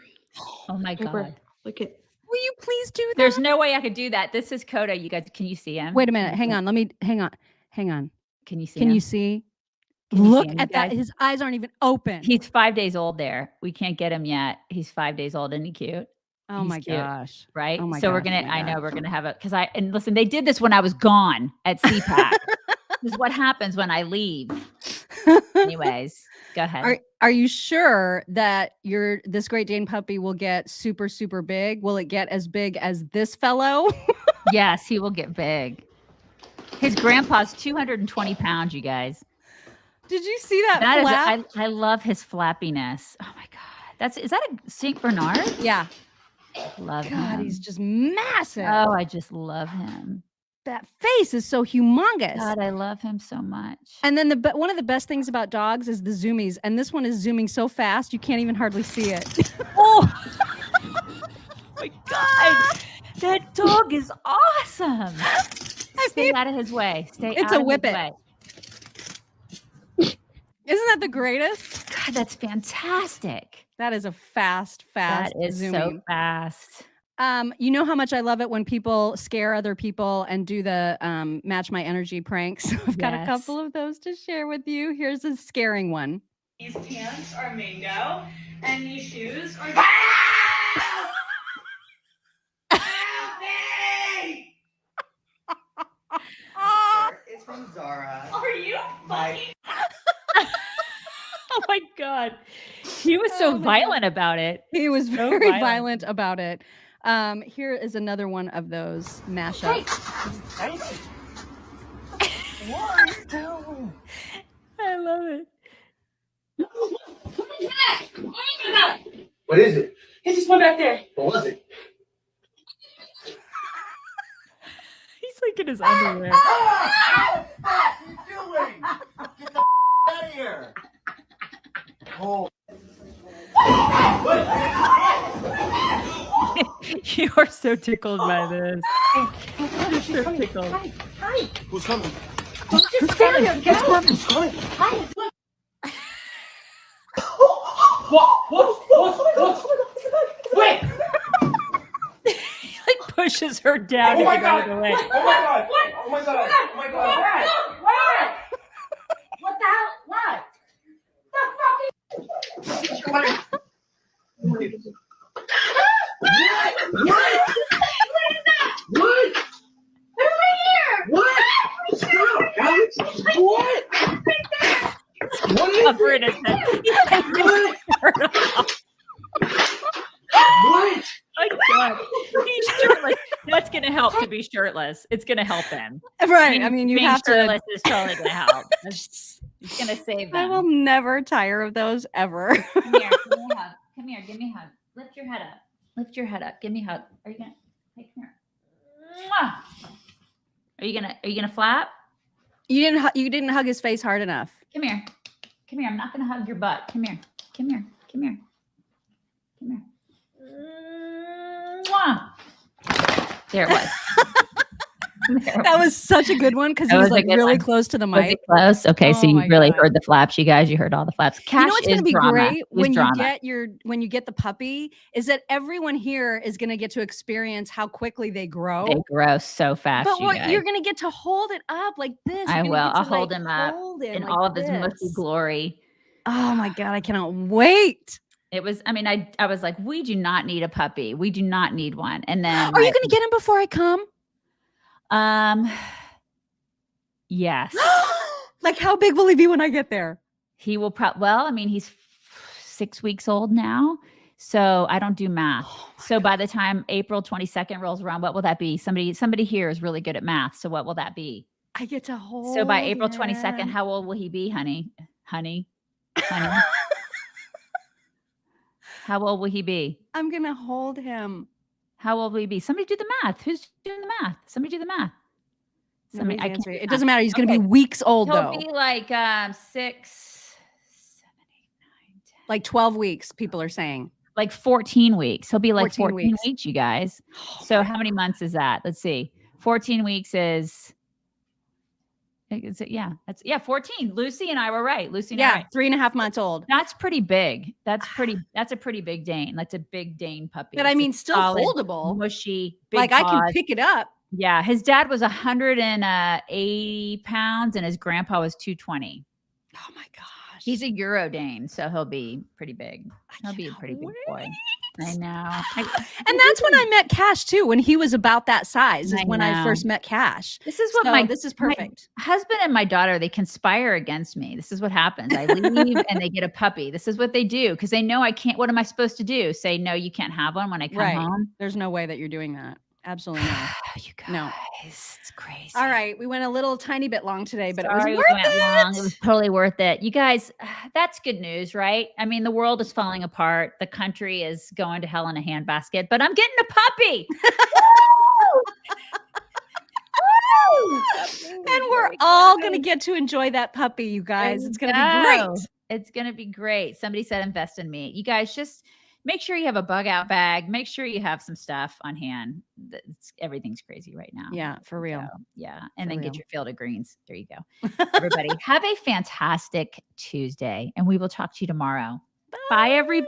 Oh my God. Look at. Will you please do that? There's no way I could do that. This is Coda. You guys, can you see him? Wait a minute. Hang on. Hang on. Can you see Can him? you see? Can you Look see him, at that. guys? His eyes aren't even open. He's 5 days old there. We can't get him yet. He's 5 days old. Isn't he cute? Oh He's my cute, gosh. right? Oh my so we're gosh, gonna. oh my I know God. we're gonna have it and listen. They did this when I was gone at CPAC. This is what happens when I leave. Anyways, go ahead. Are you sure that this Great Dane puppy will get super big? Will it get as big as this fellow? Yes, he will get big. His grandpa's 220 pounds. You guys. Did you see that flap? I love his flappiness. Oh my God. Is that a Saint Bernard? Yeah. Love him. God, he's just massive. Oh, I just love him. That face is so humongous. God, I love him so much. And then one of the best things about dogs is the zoomies. And this one is zooming so fast, you can't even hardly see it. Oh my God. That dog is awesome. Stay out of his way. It's a whippet. Isn't that the greatest? God, that's fantastic. That is a fast. That is zooming. so fast. You know how much I love it when people scare other people and do the match my energy pranks. I've got a couple of those to share with you. Here's a scaring one. These pants are mango, and these shoes are. It's from Zara. Are you fucking? Oh my God. He was so violent about it. He was very violent about it. Here is another one of those mashups. I love it. What is it? It's just one back there. What was it? He's like in his underwear. What are you doing? Get the out of here. Oh. You are so tickled by this. You're so tickled. Hi. Who's coming? Just stand there, Who's coming? Who's coming? Hi. What? Wait! He like pushes her down to get out of the way. Oh my God! Oh my God! Oh my God! What? What the hell? What? What? Right here. What? Stop, Alex! What? What is Cover it in What? My God. He's shirtless. That's going to help to be shirtless. It's going to help him. Right. I mean, you being have to. shirtless is totally going to help. It's going to save them. I will never tire of those ever. Come here. Give me a hug. Come here. Give me a hug. Lift your head up. Lift your head up. Give me a hug. Are you going to? Hey, come here. Mwah. Are you gonna flap? You didn't hug his face hard enough. Come here. Come here. I'm not gonna hug your butt. Come here. Come here. Come here. Come here. Mwah. There it was. That was such a good one because he was like really close to the Was mic. it close? Okay, so Oh you my really God. heard the flaps, you guys. You heard all the flaps. Cash You know what's going to be drama. great Is drama. when you get the puppy is that everyone here is going to get to experience how quickly they grow. They grow so fast. But you guys. you're going to get to hold it up like this. I You're will. gonna get I'll to, hold like, him up hold him in like all of his mushy this. glory. Oh my God, I cannot wait. It was. I mean, I was like, we do not need a puppy. We do not need one. And then, Are you going to get him before I come? Yes. Like, how big will he be when I get there? He will probably. Well, I mean, he's 6 weeks old now, So I don't do math. So by the time April 22nd rolls around, what will that be? Somebody here is really good at math. So what will that be? I get to hold. So by April 22nd, him. how old will he be, honey? Honey. How old will he be? I'm going to hold him. How old will he be? Somebody do the math. Who's doing the math? Somebody do the math. Somebody, I can't. It doesn't matter. He's going to be weeks old, though. He'll be like 6, 7, 8, 9, 10. Like 12 weeks, people are saying. Like 14 weeks. He'll be like 14 weeks. weeks, you guys. So how many months is that? Let's see. 14 weeks is 14. Lucy and I were right. Lucy and I were right. 3.5 months old. That's pretty big. That's a pretty big Dane. That's a big Dane puppy. But I mean, still holdable. Mushy, big like paws. I can pick it up. Yeah. His dad was 180 pounds and his grandpa was 220. Oh my gosh. He's a Euro Dane, so he'll be pretty big. He'll be a pretty big boy. I know. And that's when I met Cash too, when he was about that size, is when I first met Cash. This is what this is perfect. My husband and my daughter, they conspire against me. This is what happens. I leave and they get a puppy. This is what they do because they know I can't. What am I supposed to do? Say, no, you can't have one when I come home? There's no way that you're doing that. Absolutely no. You guys, no. It's crazy. All right. We went a little tiny bit long today, but Sorry, it was worth it. Long. It was totally worth it. You guys, that's good news, right? I mean, the world is falling apart. The country is going to hell in a handbasket, but I'm getting a puppy. And we're all going to get to enjoy that puppy, you guys. It's going to be great. It's going to be great. Somebody said invest in me. You guys just make sure you have a bug out bag. Make sure you have some stuff on hand. Everything's crazy right now. Yeah, for real. So, yeah. And then get your field of greens. There you go. Everybody have a fantastic Tuesday and we will talk to you tomorrow. Bye everybody.